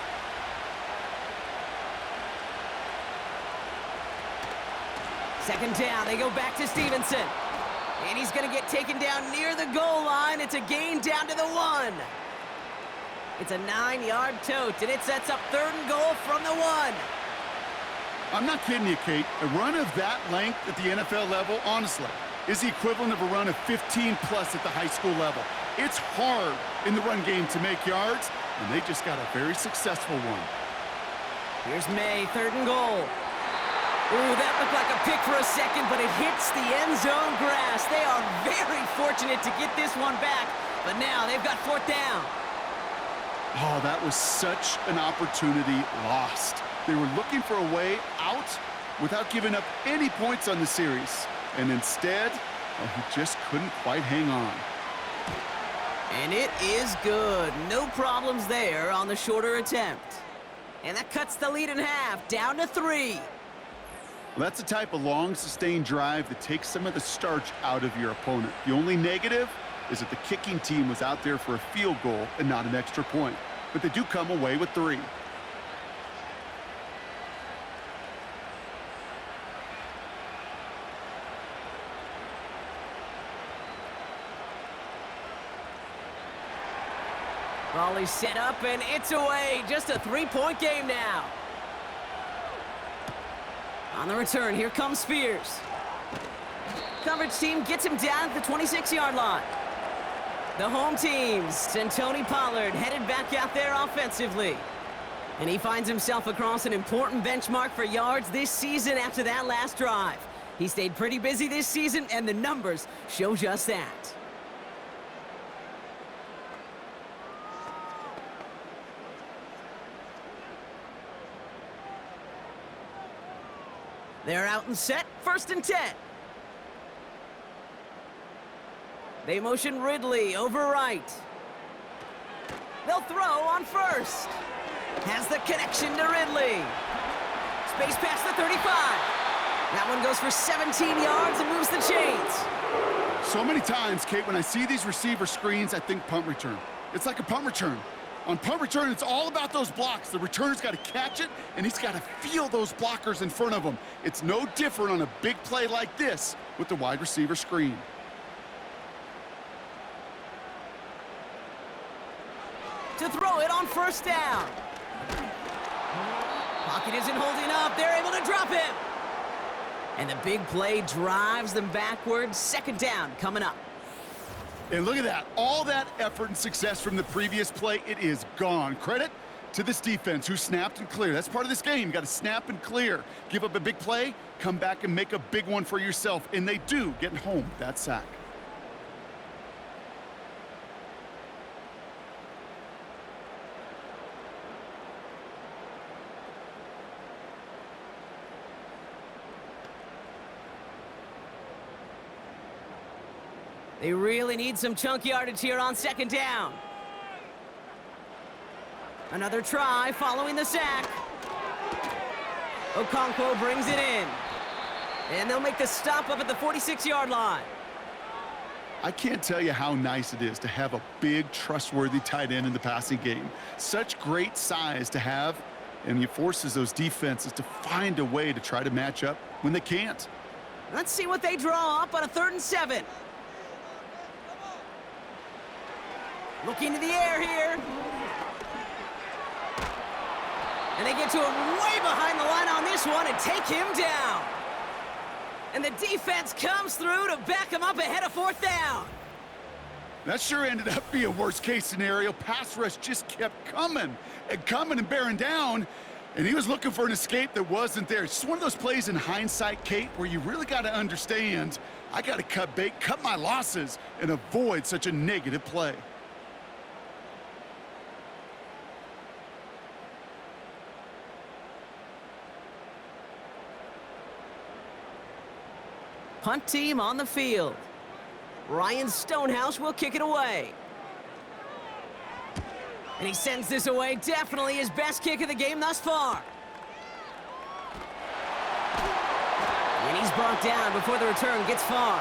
Second down, they go back to Stevenson. And he's going to get taken down near the goal line. It's a gain down to the 1. It's a 9-yard tote, and it sets up 3rd and goal from the 1. I'm not kidding you, Kate. A run of that length at the NFL level, honestly, is the equivalent of a run of 15-plus at the high school level. It's hard in the run game to make yards, and they just got a very successful one. Here's May, 3rd and goal. Ooh, that looked like a pick for a second, but it hits the end zone grass. They are very fortunate to get this one back, but now they've got 4th down. Oh, that was such an opportunity lost. They were looking for a way out without giving up any points on the series. And instead, well, he just couldn't quite hang on. And it is good. No problems there on the shorter attempt. And that cuts the lead in half, down to 3. Well, that's the type of long, sustained drive that takes some of the starch out of your opponent. The only negative is that the kicking team was out there for a field goal and not an extra point. But they do come away with 3. Volley set up, and it's away. Just a 3-point game now. On the return, here comes Spears. Coverage team gets him down at the 26-yard line. The home teams and Tony Pollard headed back out there offensively. And he finds himself across an important benchmark for yards this season after that last drive. He stayed pretty busy this season, and the numbers show just that. They're out and set, 1st and 10. They motion Ridley over right. They'll throw on 1st. Has the connection to Ridley. Space past the 35. That one goes for 17 yards and moves the chains. So many times, Kate, when I see these receiver screens, I think punt return. It's like a punt return. On punt return, it's all about those blocks. The returner's got to catch it, and he's got to feel those blockers in front of him. It's no different on a big play like this with the wide receiver screen. To throw it on 1st down. Pocket isn't holding up. They're able to drop him. And the big play drives them backwards. 2nd down coming up. And look at that. All that effort and success from the previous play, it is gone. Credit to this defense who snapped and cleared. That's part of this game. You got to snap and clear. Give up a big play, come back and make a big one for yourself. And they do, getting home with that sack. They really need some chunk yardage here on 2nd down. Another try following the sack. Okonkwo brings it in. And they'll make the stop up at the 46-yard line. I can't tell you how nice it is to have a big, trustworthy tight end in the passing game. Such great size to have, and he forces those defenses to find a way to try to match up when they can't. Let's see what they draw up on a 3rd and 7. Looking to the air here. And they get to him way behind the line on this one and take him down. And the defense comes through to back him up ahead of 4th down. That sure ended up being a worst-case scenario. Pass rush just kept coming and bearing down, and he was looking for an escape that wasn't there. It's just one of those plays in hindsight, Kate, where you really got to understand, I got to cut bait, cut my losses, and avoid such a negative play. Punt team on the field. Ryan Stonehouse will kick it away. And he sends this away. Definitely his best kick of the game thus far. And he's brought down before the return gets far.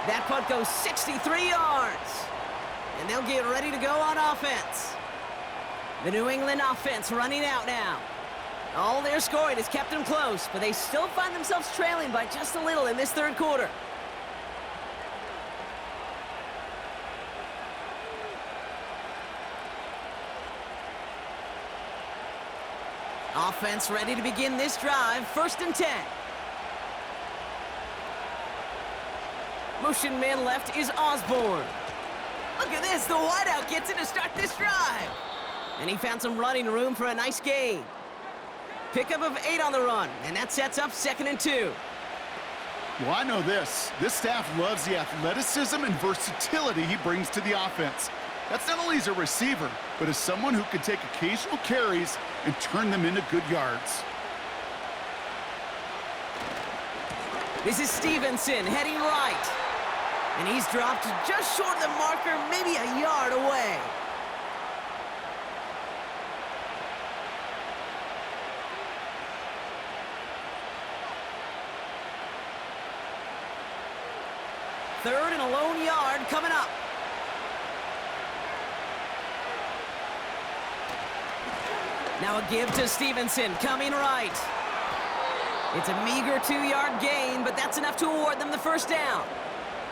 That punt goes 63 yards. And they'll get ready to go on offense. The New England offense running out now. All their scoring has kept them close, but they still find themselves trailing by just a little in this third quarter. Offense ready to begin this drive, 1st and 10. Motion man left is Osborne. Look at this, the wideout gets it to start this drive. And he found some running room for a nice gain. Pickup of 8 on the run, and that sets up 2nd and 2. Well, I know this. This staff loves the athleticism and versatility he brings to the offense. That's not only as a receiver, but as someone who can take occasional carries and turn them into good yards. This is Stevenson heading right. And he's dropped just short of the marker, maybe a yard away. Third and a lone yard coming up. Now a give to Stevenson, coming right. It's a meager 2-yard gain, but that's enough to award them the first down.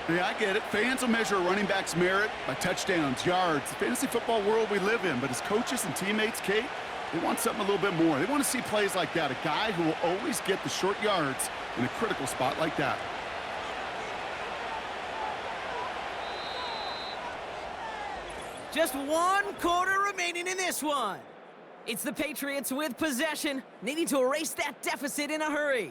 Yeah, I get it. Fans will measure a running back's merit by touchdowns, yards, the fantasy football world we live in. But as coaches and teammates, Kate, they want something a little bit more. They want to see plays like that, a guy who will always get the short yards in a critical spot like that. Just 1 quarter remaining in this one. It's the Patriots with possession, needing to erase that deficit in a hurry.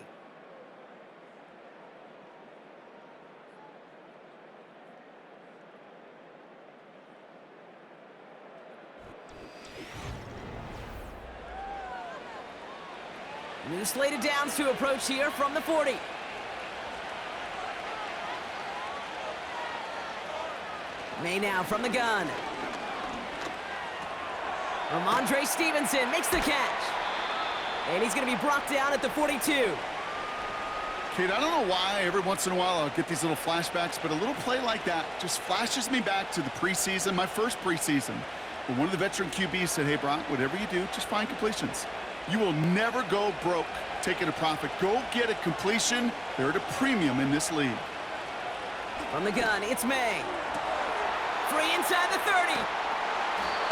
New slate of downs to approach here from the 40. May now from the gun. Ramondre Stevenson makes the catch. And he's going to be brought down at the 42. Kate, I don't know why every once in a while I'll get these little flashbacks, but a little play like that just flashes me back to the preseason, my first preseason. When one of the veteran QBs said, hey, Brock, whatever you do, just find completions. You will never go broke taking a profit. Go get a completion. They're at a premium in this league. From the gun, it's May. Free inside the 30.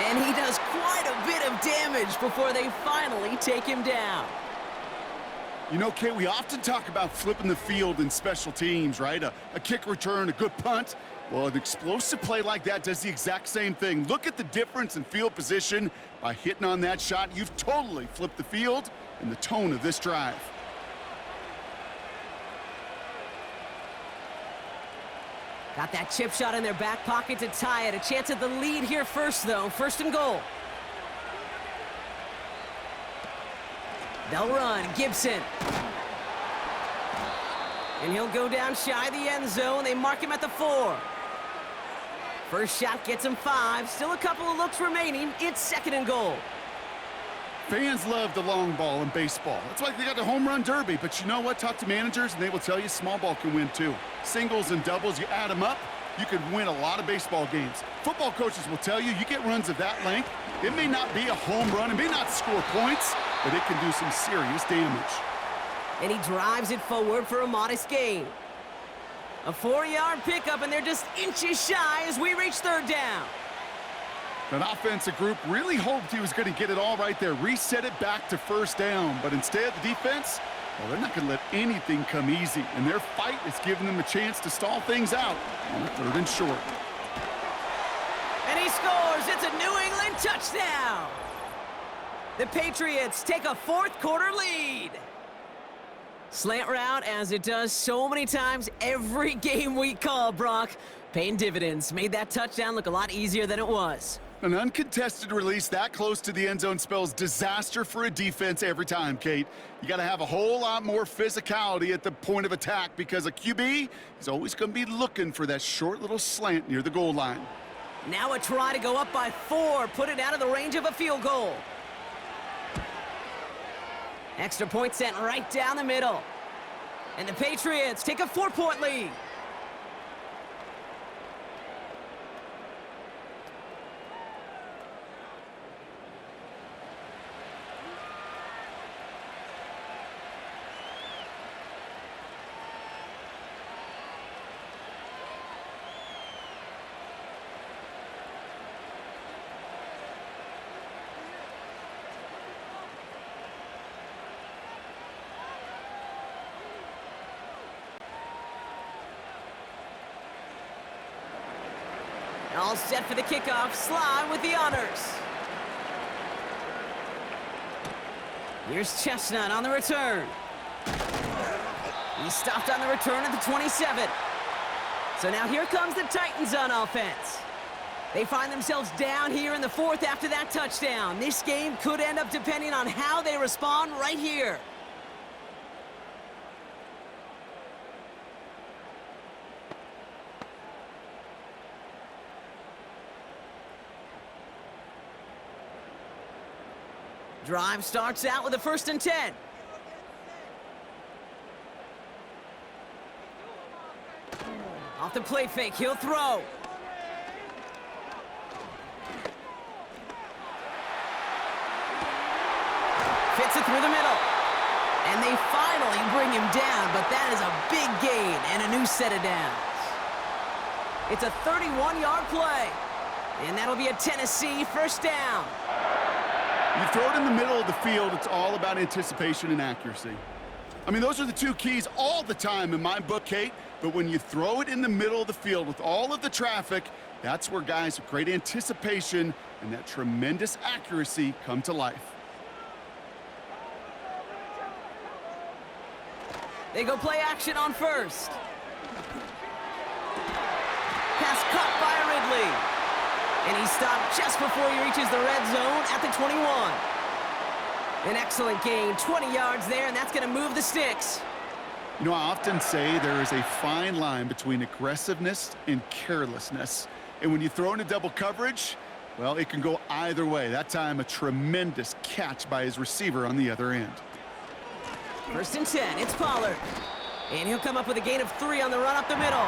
And he does quite a bit of damage before they finally take him down. You know, Kate, we often talk about flipping the field in special teams, right? A kick return, a good punt. Well, an explosive play like that does the exact same thing. Look at the difference in field position by hitting on that shot. You've totally flipped the field and the tone of this drive. Got that chip shot in their back pocket to tie it. A chance at the lead here first, though. 1st and goal. They'll run. Gibson. And he'll go down shy of the end zone. They mark him at the 4. First shot gets him 5. Still a couple of looks remaining. It's 2nd and goal. Fans love the long ball in baseball. That's why they got the home run derby. But you know what? Talk to managers, and they will tell you small ball can win, too. Singles and doubles, you add them up, you could win a lot of baseball games. Football coaches will tell you, you get runs of that length, it may not be a home run, it may not score points, but it can do some serious damage. And he drives it forward for a modest gain. A 4-yard pickup, and they're just inches shy as we reach 3rd down. That offensive group really hoped he was going to get it all right there, reset it back to 1st down. But instead, the defense, well, they're not going to let anything come easy. And their fight is giving them a chance to stall things out on a 3rd and short. And he scores. It's a New England touchdown. The Patriots take a 4th quarter lead. Slant route, as it does so many times every game we call, Brock. Paying dividends. Made that touchdown look a lot easier than it was. An uncontested release that close to the end zone spells disaster for a defense every time, Kate. You got to have a whole lot more physicality at the point of attack because a QB is always going to be looking for that short little slant near the goal line. Now a try to go up by 4, put it out of the range of a field goal. Extra point sent right down the middle. And the Patriots take a 4-point lead. All set for the kickoff. Sly with the honors. Here's Chestnut on the return. He stopped on the return at the 27. So now here comes the Titans on offense. They find themselves down here in the 4th after that touchdown. This game could end up depending on how they respond right here. Drive starts out with a 1st and 10. Off the play fake, he'll throw. Fits it through the middle. And they finally bring him down, but that is a big gain and a new set of downs. It's a 31-yard play. And that'll be a Tennessee 1st down. You throw it in the middle of the field, it's all about anticipation and accuracy. I mean, those are the 2 keys all the time in my book, Kate. But when you throw it in the middle of the field with all of the traffic, that's where guys with great anticipation and that tremendous accuracy come to life. They go play action on 1st. Pass caught by Ridley. And he stopped just before he reaches the red zone at the 21. An excellent gain, 20 yards there, and that's going to move the sticks. You know, I often say there is a fine line between aggressiveness and carelessness. And when you throw into double coverage, well, it can go either way. That time, a tremendous catch by his receiver on the other end. 1st and 10, it's Pollard. And he'll come up with a gain of 3 on the run up the middle.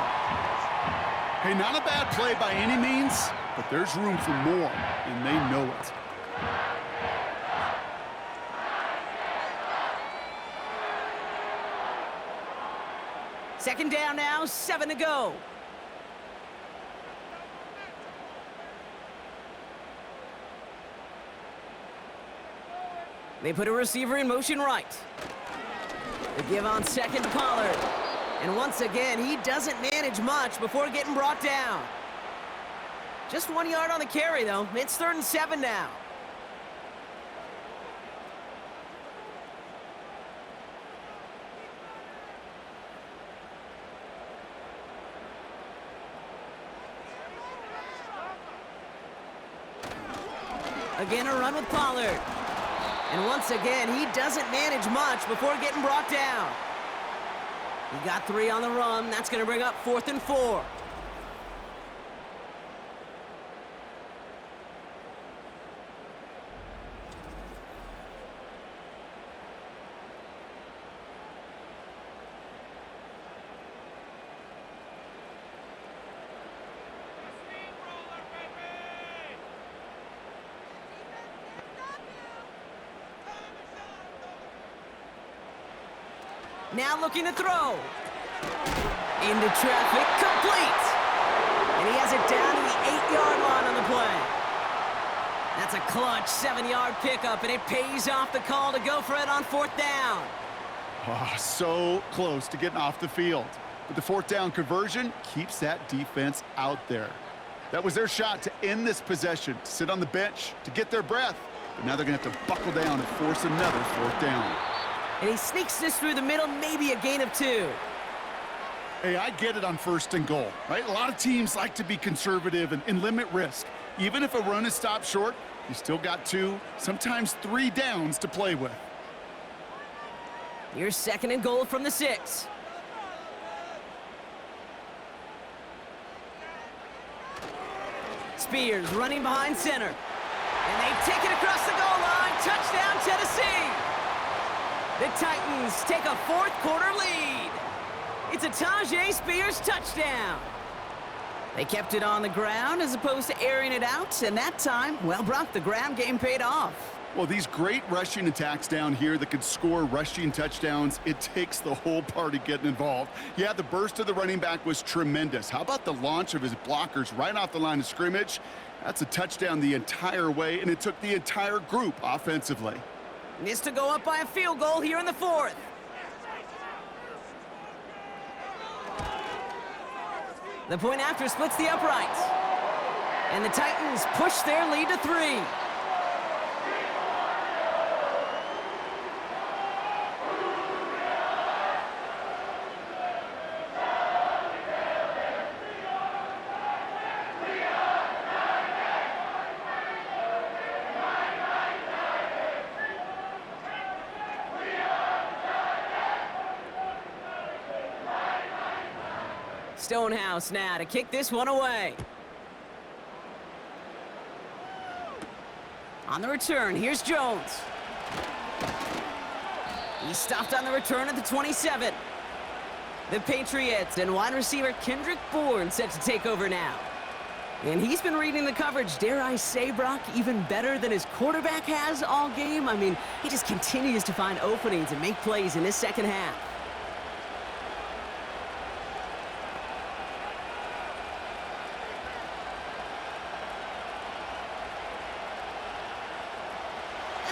Hey, not a bad play by any means, but there's room for more, and they know it. Second down now, 7 to go. They put a receiver in motion right. They give on 2nd to Pollard. And once again, he doesn't manage much before getting brought down. Just 1 yard on the carry, though. It's 3rd and 7 now. Again, a run with Pollard. And once again, he doesn't manage much before getting brought down. He got 3 on the run. That's going to bring up 4th and 4. Now looking to throw. Into traffic, complete. And he has it down to the 8-yard line on the play. That's a clutch 7-yard pickup, and it pays off the call to go for it on 4th down. Oh, so close to getting off the field. But the 4th down conversion keeps that defense out there. That was their shot to end this possession, to sit on the bench, to get their breath. But now they're going to have to buckle down and force another 4th down. And he sneaks this through the middle, maybe a gain of 2. Hey, I get it on 1st and goal, right? A lot of teams like to be conservative and limit risk. Even if a run is stopped short, you still got 2, sometimes 3 downs to play with. Here's 2nd and goal from the 6. Spears running behind center. And they take it across the goal line. Touchdown, Tennessee! The Titans take a fourth quarter lead. It's a Tajay Spears touchdown. They kept it on the ground as opposed to airing it out, and that time, well, Brock, the ground game paid off. Well, these great rushing attacks down here that could score rushing touchdowns, it takes the whole party getting involved. Yeah, the burst of the running back was tremendous. How about the launch of his blockers right off the line of scrimmage? That's a touchdown the entire way, and it took the entire group offensively. This to go up by a field goal here in the fourth. The point after splits the uprights. And the Titans push their lead to 3. Stonehouse now to kick this one away. On the return, here's Jones. He stopped on the return at the 27. The Patriots and wide receiver Kendrick Bourne set to take over now. And he's been reading the coverage, dare I say, Brock, even better than his quarterback has all game. I mean, he just continues to find openings and make plays in this second half.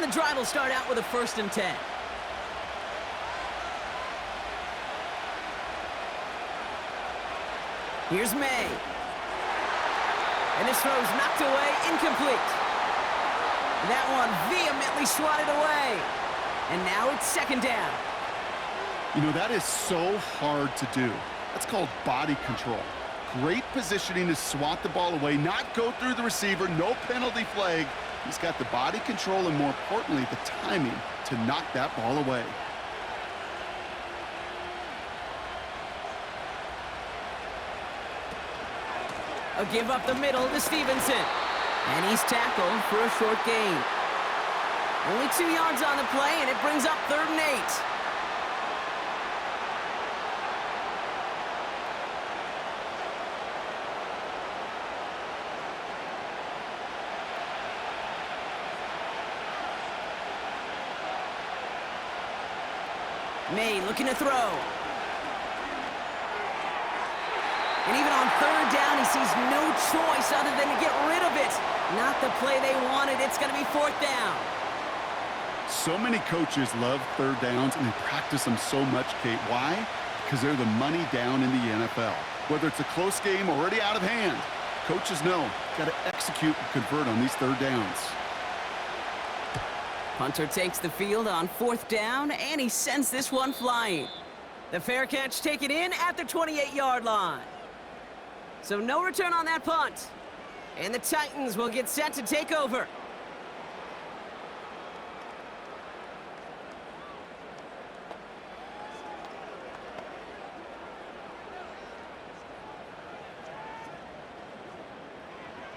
And the drive will start out with a 1st and 10. Here's May. And this throw's knocked away, incomplete. That one vehemently swatted away. And now it's 2nd down. You know, that is so hard to do. That's called body control. Great positioning to swat the ball away, not go through the receiver, no penalty flag. He's got the body control and, more importantly, the timing to knock that ball away. A give up the middle to Stevenson. And he's tackled for a short gain. Only 2 yards on the play, and it brings up 3rd and 8. May looking to throw. And even on 3rd down, he sees no choice other than to get rid of it. Not the play they wanted. It's going to be 4th down. So many coaches love 3rd downs, and they practice them so much, Kate. Why? Because they're the money down in the NFL. Whether it's a close game already out of hand, coaches know got to execute and convert on these 3rd downs. Punter takes the field on 4th down, and he sends this one flying. The fair catch taken in at the 28-yard line. So no return on that punt. And the Titans will get set to take over.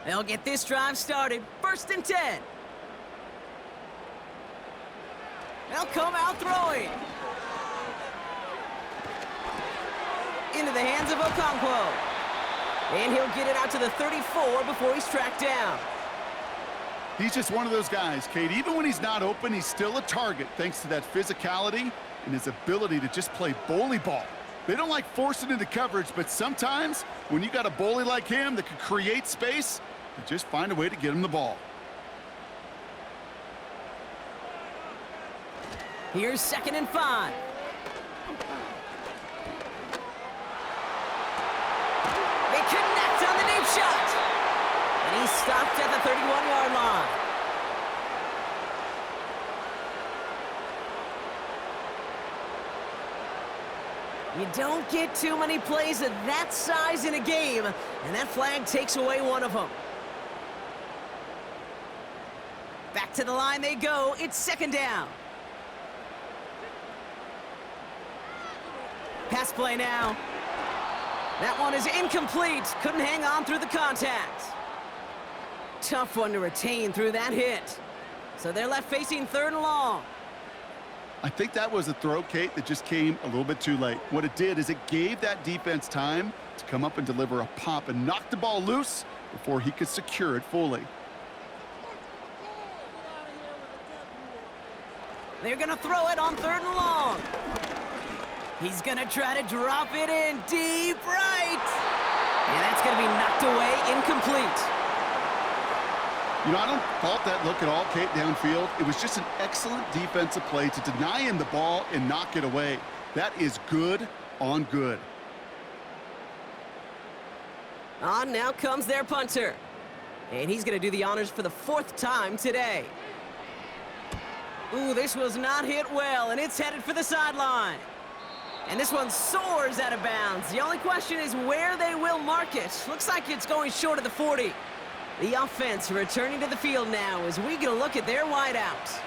They'll get this drive started. 1st and 10. They'll come out throwing. Into the hands of Okonkwo. And he'll get it out to the 34 before he's tracked down. He's just one of those guys, Kate. Even when he's not open, he's still a target thanks to that physicality and his ability to just play bully ball. They don't like forcing into coverage, but sometimes when you got a bully like him that can create space, you just find a way to get him the ball. Here's 2nd and 5. They connect on the deep shot. And he's stopped at the 31-yard line. You don't get too many plays of that size in a game, and that flag takes away one of them. Back to the line they go. It's 2nd down. Pass play now. That one is incomplete. Couldn't hang on through the contact. tough one to retain through that hit. So they're left facing 3rd and long. I think that was a throw, Kate, that just came a little bit too late. What it did is it gave that defense time to come up and deliver a pop and knock the ball loose before he could secure it fully. They're going to throw it on 3rd and long. He's going to try to drop it in deep right. And that's going to be knocked away, incomplete. You know, I don't fault that look at all, Kate, downfield. It was just an excellent defensive play to deny him the ball and knock it away. That is good on good. On now comes their punter. And he's going to do the honors for the 4th time today. Ooh, this was not hit well, and it's headed for the sideline. And this one soars out of bounds. The only question is where they will mark it. Looks like it's going short of the 40. The offense returning to the field now as we get a look at their wideout.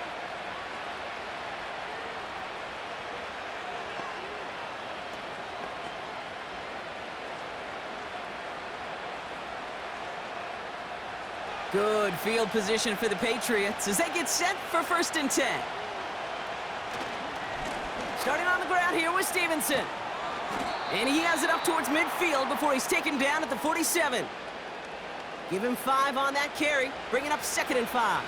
Good field position for the Patriots as they get set for 1st and 10. Starting on the ground here with Stevenson. And he has it up towards midfield before he's taken down at the 47. Give him 5 on that carry, bringing up 2nd and 5.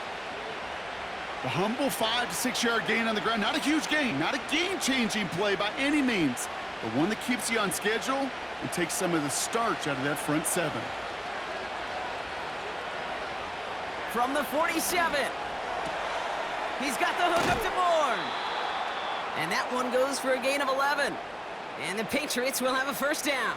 A humble 5 to 6 yard gain on the ground. Not a huge gain, not a game-changing play by any means, but one that keeps you on schedule and takes some of the starch out of that front 7. From the 47. He's got the hook up to Bourne. And that one goes for a gain of 11. And the Patriots will have a 1st down.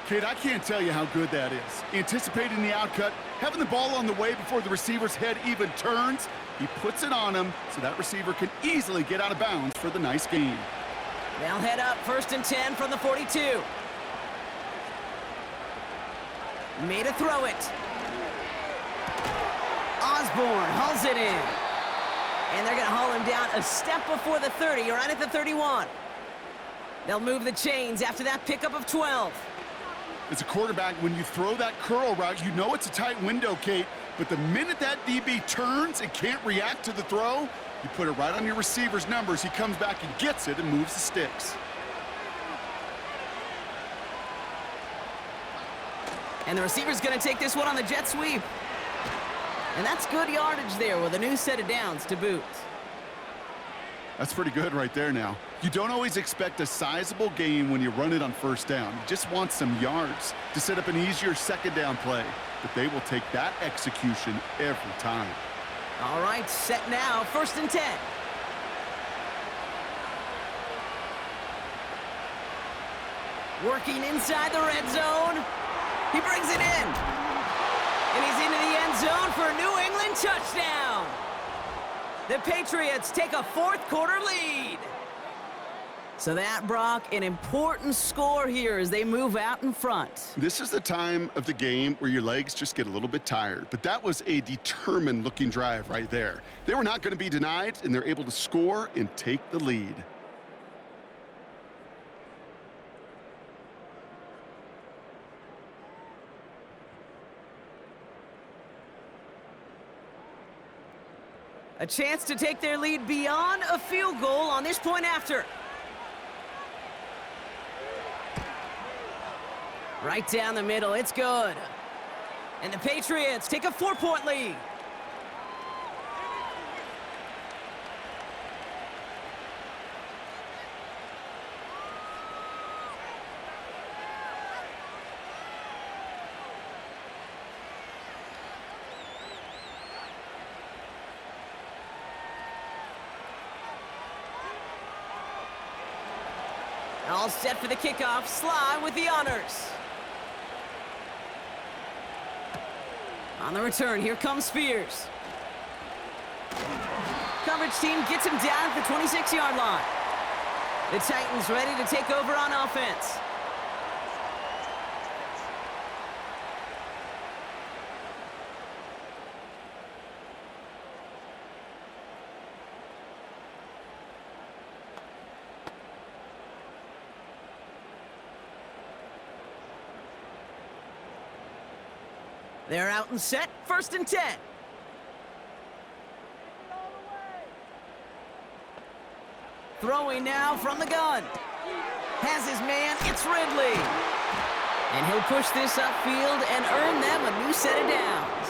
Kate, I can't tell you how good that is. Anticipating the outcut, having the ball on the way before the receiver's head even turns. He puts it on him so that receiver can easily get out of bounds for the nice gain. They'll head up 1st and 10 from the 42. Made a throw it. Osborne hauls it in. And they're going to haul him down a step before the 30, right at the 31. They'll move the chains after that pickup of 12. As a quarterback, when you throw that curl route, you know it's a tight window, Kate. But the minute that DB turns and can't react to the throw, you put it right on your receiver's numbers. He comes back and gets it and moves the sticks. And the receiver's going to take this one on the jet sweep. And that's good yardage there with a new set of downs to boot. That's pretty good right there now. You don't always expect a sizable gain when you run it on 1st down. You just want some yards to set up an easier 2nd down play. But they will take that execution every time. All right, set now, 1st and 10. Working inside the red zone. He brings it in. And he's into the end zone for a New England touchdown. The Patriots take a 4th quarter lead. So that, Brock, an important score here as they move out in front. This is the time of the game where your legs just get a little bit tired. But that was a determined-looking drive right there. They were not going to be denied, and they're able to score and take the lead. A chance to take their lead beyond a field goal on this point after. Right down the middle, it's good. And the Patriots take a 4-point lead. All set for the kickoff. Sly with the honors. On the return, here comes Spears. Coverage team gets him down at the 26-yard line. The Titans ready to take over on offense. They're out and set, 1st and 10. Throwing now from the gun. Has his man, it's Ridley. And he'll push this upfield and earn them a new set of downs.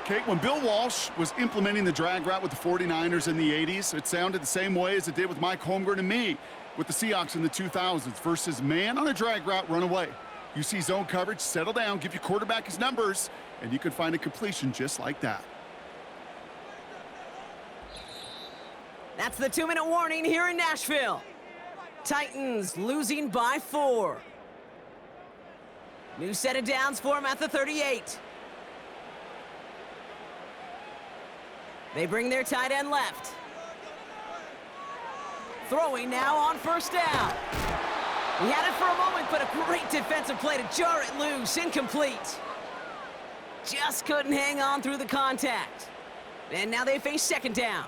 Kate, when Bill Walsh was implementing the drag route with the 49ers in the 80s, it sounded the same way as it did with Mike Holmgren and me with the Seahawks in the 2000s versus man on a drag route, run away. You see zone coverage, settle down, give your quarterback his numbers, and you can find a completion just like that. That's the 2-minute warning here in Nashville. Titans losing by 4. New set of downs for him at the 38. They bring their tight end left. Throwing now on 1st down. He had it for a moment, but a great defensive play to jar it loose. Incomplete. Just couldn't hang on through the contact. And now they face 2nd down.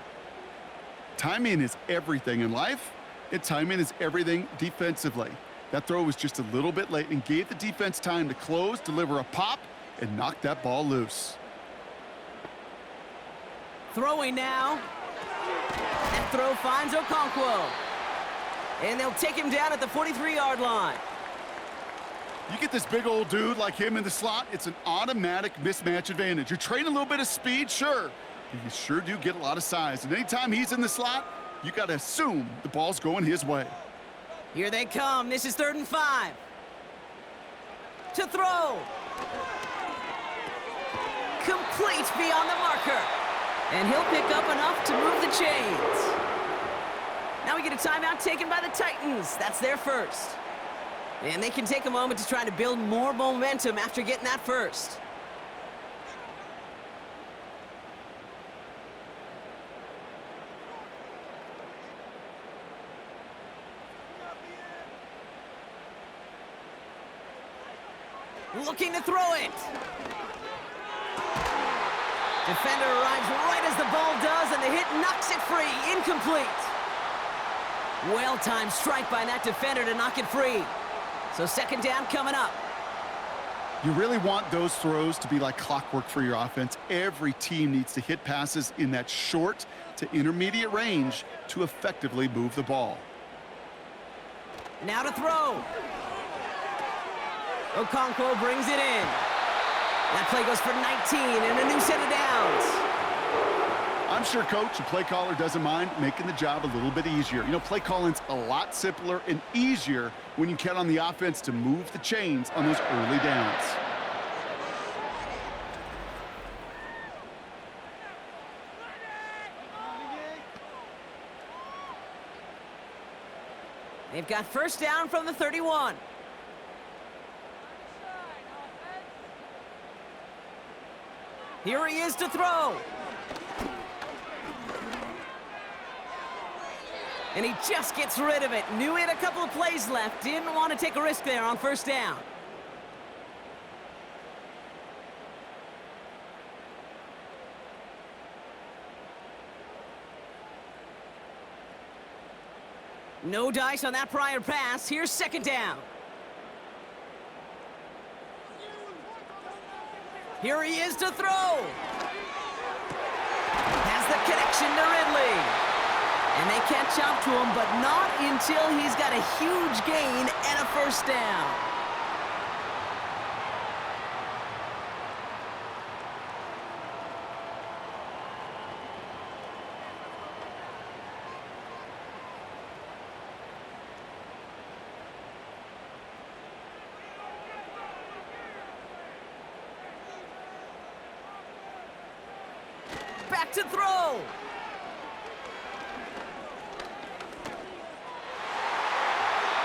Timing is everything in life, and timing is everything defensively. That throw was just a little bit late and gave the defense time to close, deliver a pop, and knock that ball loose. Throwing now. That throw finds Okonkwo. And they'll take him down at the 43-yard line. You get this big old dude like him in the slot, it's an automatic mismatch advantage. You're trading a little bit of speed, sure. But you sure do get a lot of size. And anytime he's in the slot, you got to assume the ball's going his way. Here they come. This is 3rd and 5. To throw. Complete beyond the marker. And he'll pick up enough to move the chains. Now we get a timeout taken by the Titans. That's their first. And they can take a moment to try to build more momentum after getting that first. Looking to throw it. Defender arrives right as the ball does, and the hit knocks it free. Incomplete. Well-timed strike by that defender to knock it free. So 2nd down coming up. You really want those throws to be like clockwork for your offense. Every team needs to hit passes in that short to intermediate range to effectively move the ball. Now to throw. Okonkwo brings it in. That play goes for 19 and a new set of downs. I'm sure coach and play caller doesn't mind making the job a little bit easier. You know, play calling's a lot simpler and easier when you count on the offense to move the chains on those early downs. They've got 1st down from the 31. Here he is to throw. And he just gets rid of it. Knew he had a couple of plays left. Didn't want to take a risk there on 1st down. No dice on that prior pass. Here's 2nd down. Here he is to throw. Has the connection to Ridley. And they catch up to him, but not until he's got a huge gain and a 1st down. Back to throw.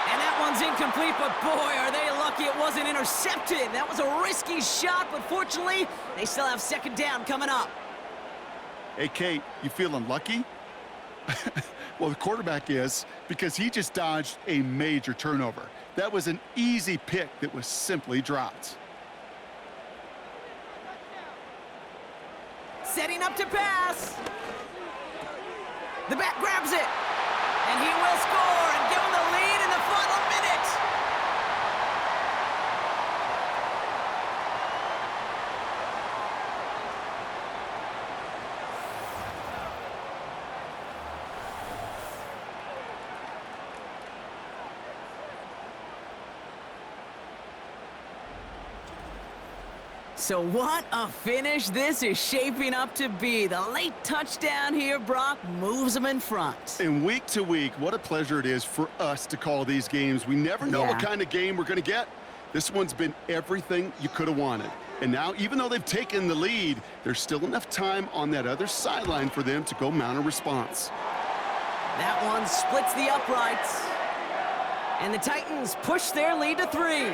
And that one's incomplete, but boy, are they lucky it wasn't intercepted. That was a risky shot, but fortunately, they still have 2nd down coming up. Hey, Kate, you feeling lucky? Well, the quarterback is, because he just dodged a major turnover. That was an easy pick that was simply dropped. Setting up to pass. The back grabs it. And he will score and give him the lead in the final minute. So what a finish this is shaping up to be. The late touchdown here, Brock, moves them in front. And week to week, what a pleasure it is for us to call these games. We never know what kind of game we're going to get. This one's been everything you could have wanted. And now, even though they've taken the lead, there's still enough time on that other sideline for them to go mount a response. That one splits the uprights. And the Titans push their lead to 3.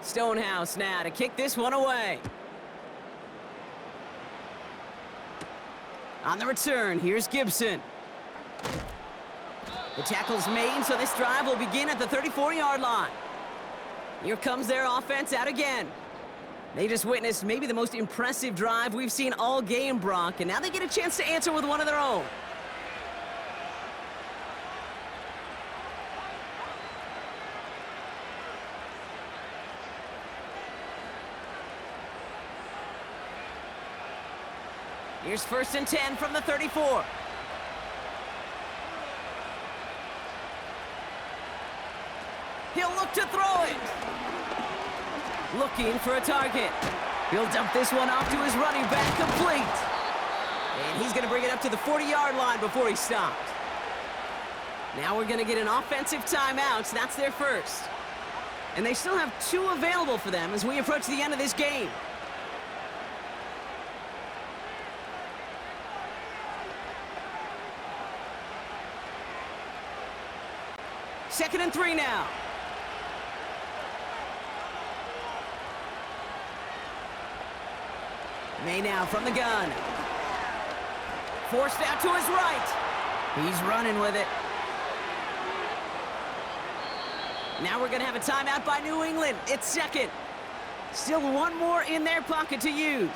Stonehouse now to kick this one away. On the return, here's Gibson. The tackle's made, so this drive will begin at the 34-yard line. Here comes their offense out again. They just witnessed maybe the most impressive drive we've seen all game, Brock, and now they get a chance to answer with one of their own. Here's 1st and 10 from the 34. He'll look to throw it. Looking for a target. He'll dump this one off to his running back, complete. And he's going to bring it up to the 40-yard line before he stopped. Now we're going to get an offensive timeout. So that's their first. And they still have 2 available for them as we approach the end of this game. Second and 3 now. May now from the gun. Forced out to his right. He's running with it. Now we're going to have a timeout by New England. It's second. Still one more in their pocket to use.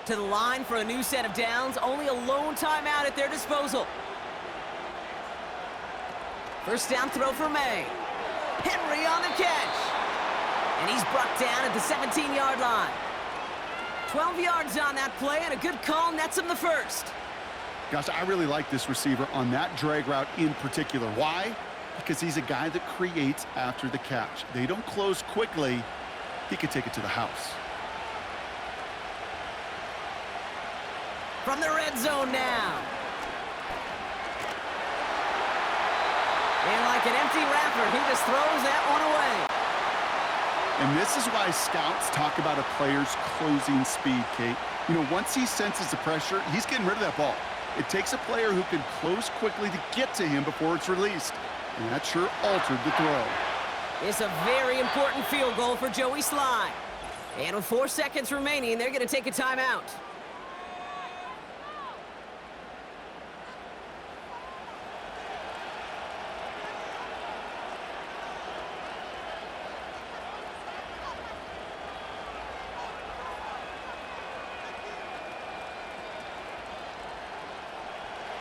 To the line for a new set of downs. Only a lone timeout at their disposal. First down throw for May. Henry on the catch. And he's brought down at the 17-yard line. 12 yards on that play, and a good call nets him the first. Gosh, I really like this receiver on that drag route in particular. Why? Because he's a guy that creates after the catch. They don't close quickly. He could take it to the house. From the red zone now. And like an empty wrapper, he just throws that one away. And this is why scouts talk about a player's closing speed, Kate. You know, once he senses the pressure, he's getting rid of that ball. It takes a player who can close quickly to get to him before it's released. And that sure altered the throw. It's a very important field goal for Joey Sly. And with 4 seconds remaining, they're going to take a timeout.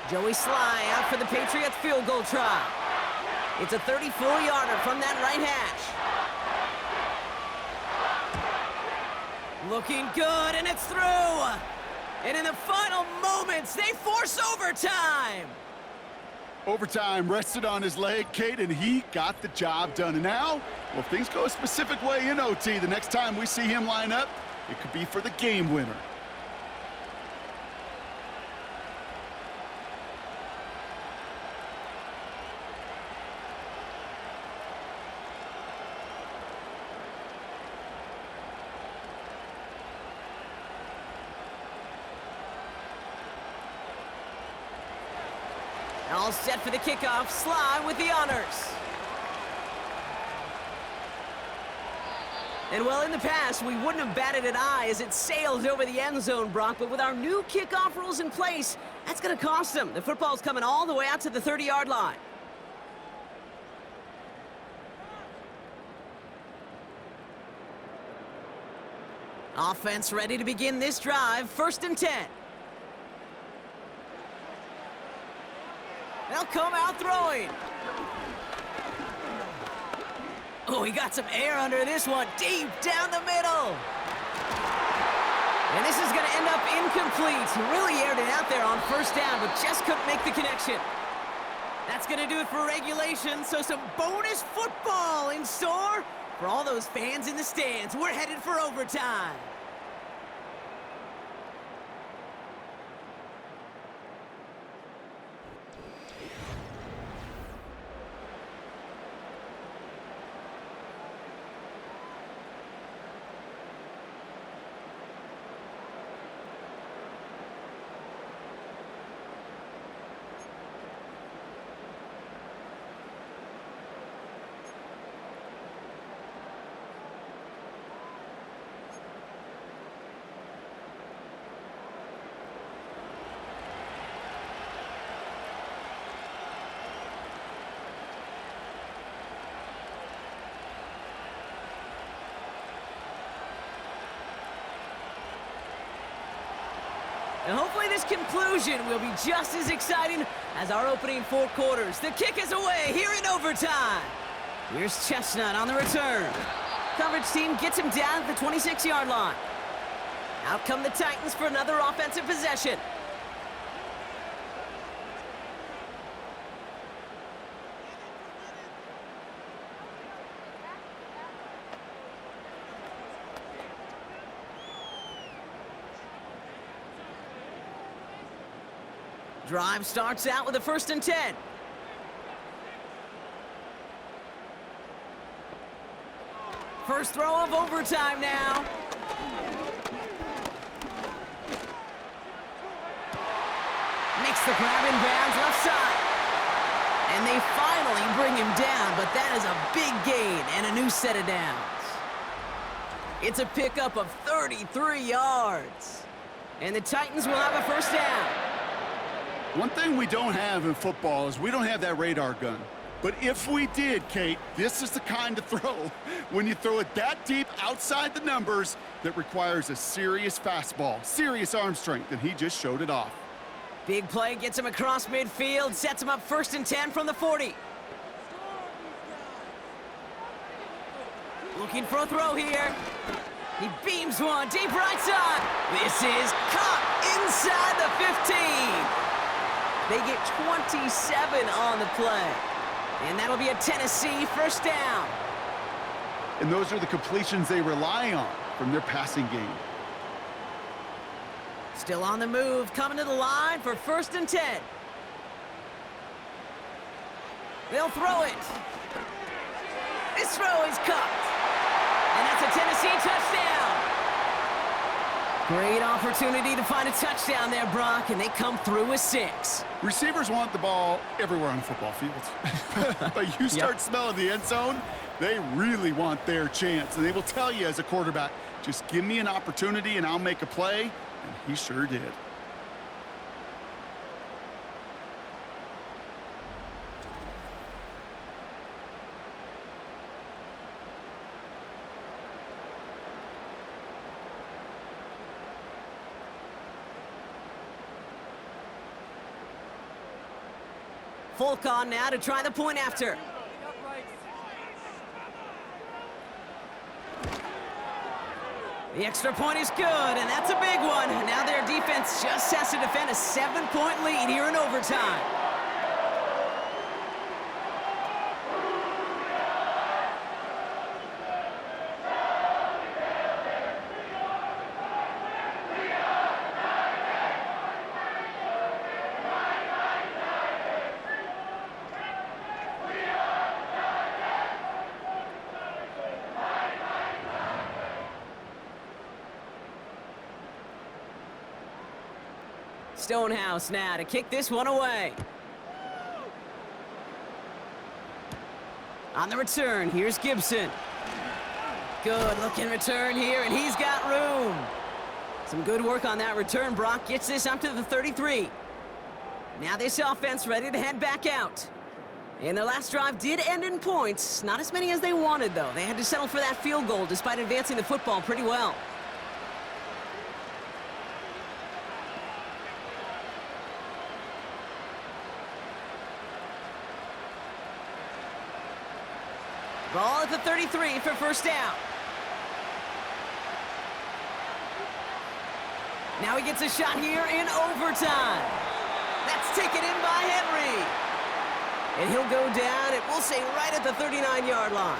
Joey Sly out for the Patriots field goal try. It's a 34-yarder from that right hash. Looking good, and it's through. And in the final moments, they force overtime. Overtime rested on his leg, Kate, and he got the job done. And now, well, if things go a specific way in OT, the next time we see him line up, it could be for the game winner. All set for the kickoff. Sly with the honors. And well, in the past, we wouldn't have batted an eye as it sailed over the end zone, Brock, but with our new kickoff rules in place, That's going to cost them. The football's coming all the way out to the 30-yard line. Offense ready to begin this drive. 1st and 10. They'll come out throwing. Oh, he got some air under this one. Deep down the middle. And this is going to end up incomplete. He really aired it out there on 1st down, but just couldn't make the connection. That's going to do it for regulation, so some bonus football in store for all those fans in the stands. We're headed for overtime. And hopefully this conclusion will be just as exciting as our opening 4 quarters. The kick is away here in overtime. Here's Chestnut on the return. Coverage team gets him down at the 26-yard line. Out come the Titans for another offensive possession. Drive starts out with a 1st and 10. First throw of overtime now. Makes the grab in bounds left side. And they finally bring him down, but that is a big gain and a new set of downs. It's a pickup of 33 yards. And the Titans will have a 1st down. One thing we don't have in football is we don't have that radar gun. But if we did, Kate, this is the kind of throw, when you throw it that deep outside the numbers, that requires a serious fastball, serious arm strength, and he just showed it off. Big play gets him across midfield, sets him up 1st and 10 from the 40. Looking for a throw here. He beams one deep right side. This is caught inside the 15. They get 27 on the play. And that'll be a Tennessee 1st down. And those are the completions they rely on from their passing game. Still on the move, coming to the line for 1st and 10. They'll throw it. This throw is caught. And that's a Tennessee touchdown. Great opportunity to find a touchdown there, Brock, and they come through with 6. Receivers want the ball everywhere on the football field. But you start smelling the end zone, they really want their chance. And they will tell you as a quarterback, just give me an opportunity and I'll make a play. And he sure did. Folk on now to try the point after. The extra point is good, and that's a big one. Now their defense just has to defend a 7-point lead here in overtime. Stonehouse now to kick this one away. On the return, here's Gibson. Good looking return here, and he's got room. Some good work on that return. Brock gets this up to the 33. Now this offense ready to head back out. And their last drive did end in points. Not as many as they wanted, though. They had to settle for that field goal despite advancing the football pretty well. Ball at the 33 for first down. Now he gets a shot here in overtime. That's taken in by Henry. And he'll go down, and we'll say right at the 39-yard line.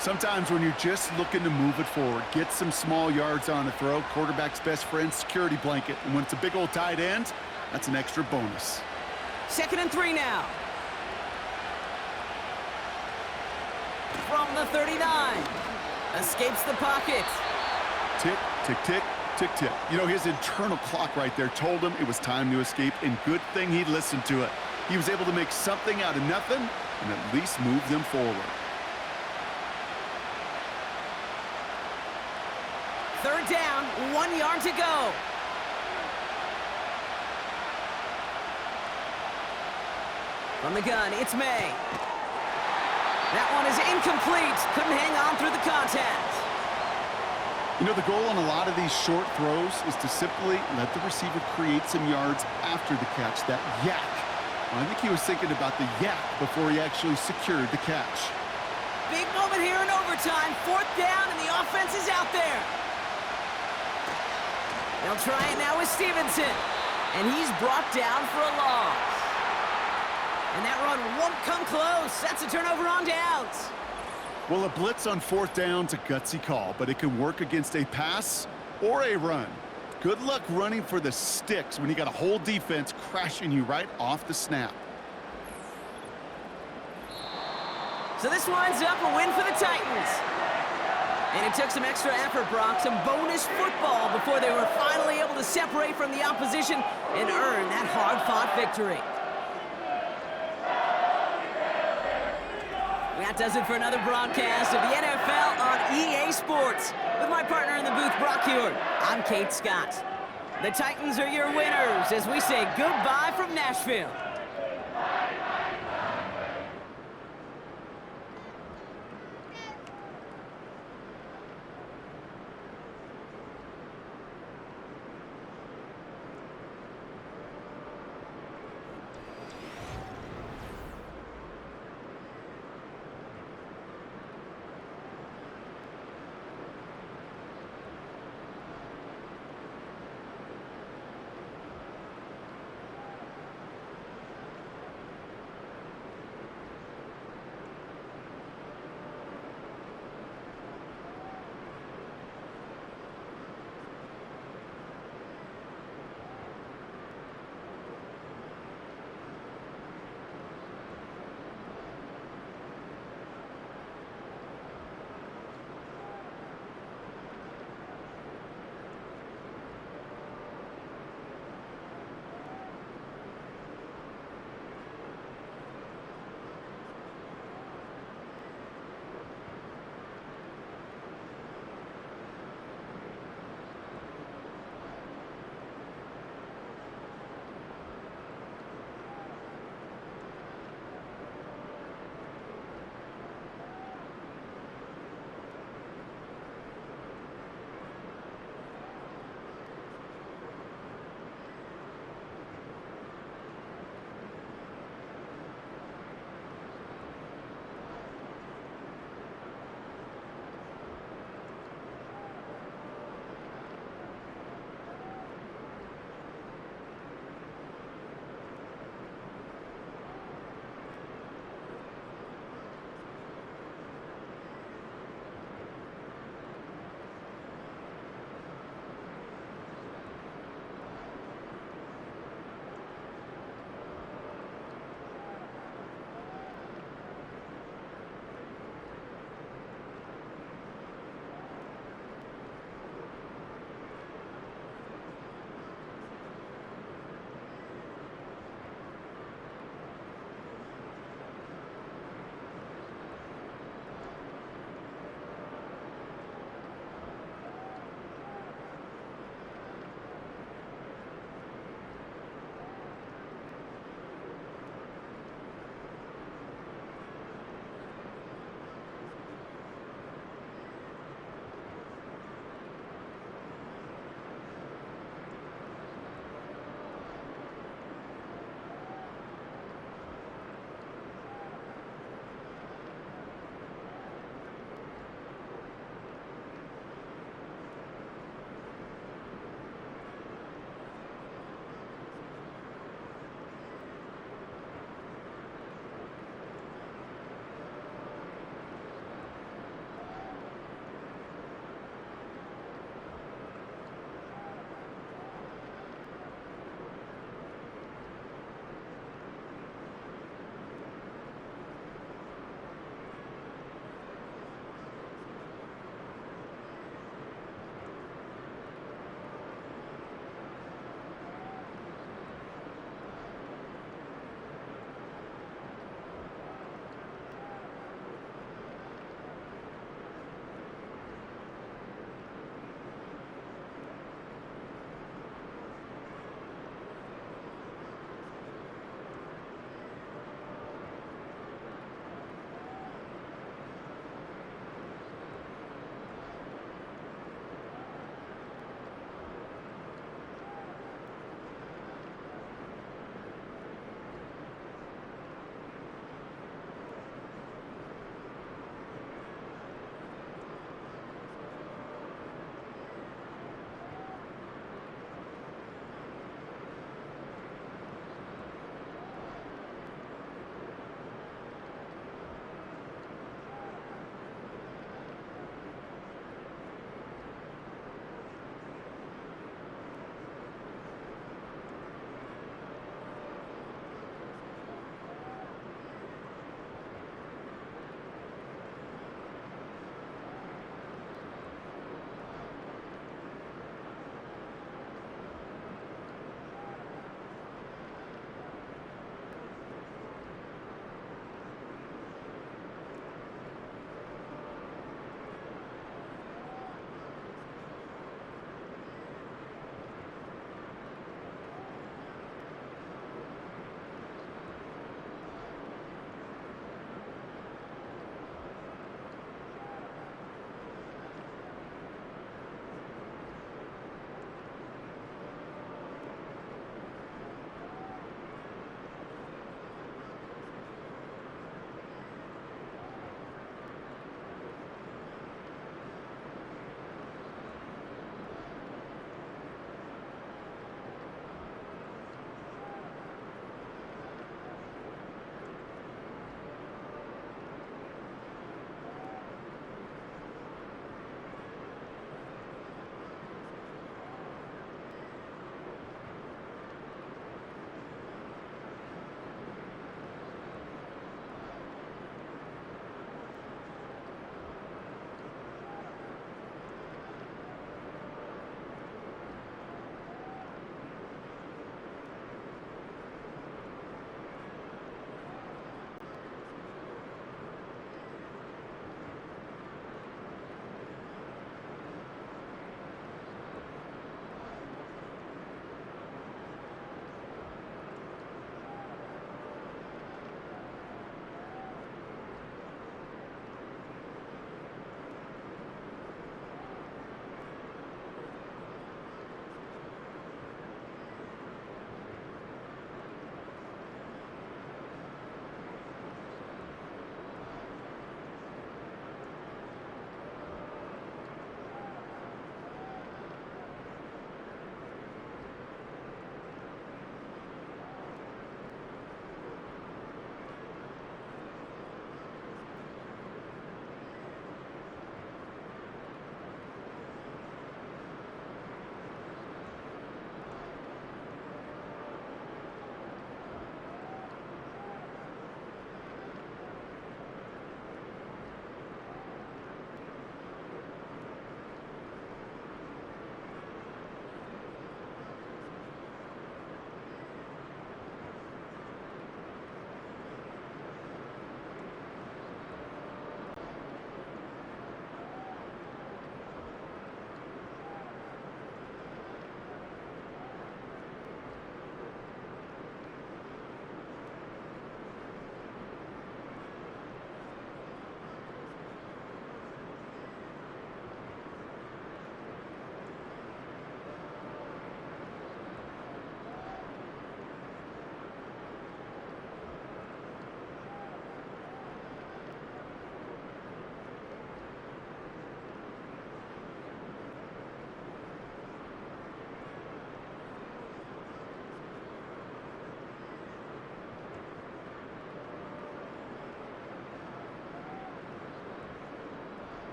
Sometimes when you're just looking to move it forward, get some small yards on a throw, quarterback's best friend, security blanket. And when it's a big old tight end, that's an extra bonus. 2nd and 3 now. From the 39. Escapes the pocket. Tick, tick, tick, tick, tick. You know, his internal clock right there told him it was time to escape, and good thing he listened to it. He was able to make something out of nothing and at least move them forward. 3rd down, 1 yard to go. From the gun, it's May. That one is incomplete. Couldn't hang on through the contact. You know, the goal on a lot of these short throws is to simply let the receiver create some yards after the catch, that yak. I think he was thinking about the yak before he actually secured the catch. Big moment here in overtime. 4th down, and the offense is out there. They'll try it now with Stevenson. And he's brought down for a loss. And that run won't come close. That's a turnover on downs. Well, a blitz on 4th down's a gutsy call, but it can work against a pass or a run. Good luck running for the sticks when you got a whole defense crashing you right off the snap. So this winds up a win for the Titans. And it took some extra effort, Brock, some bonus football before they were finally able to separate from the opposition and earn that hard-fought victory. That does it for another broadcast of the NFL on EA Sports. With my partner in the booth, Brock Hewitt, I'm Kate Scott. The Titans are your winners as we say goodbye from Nashville.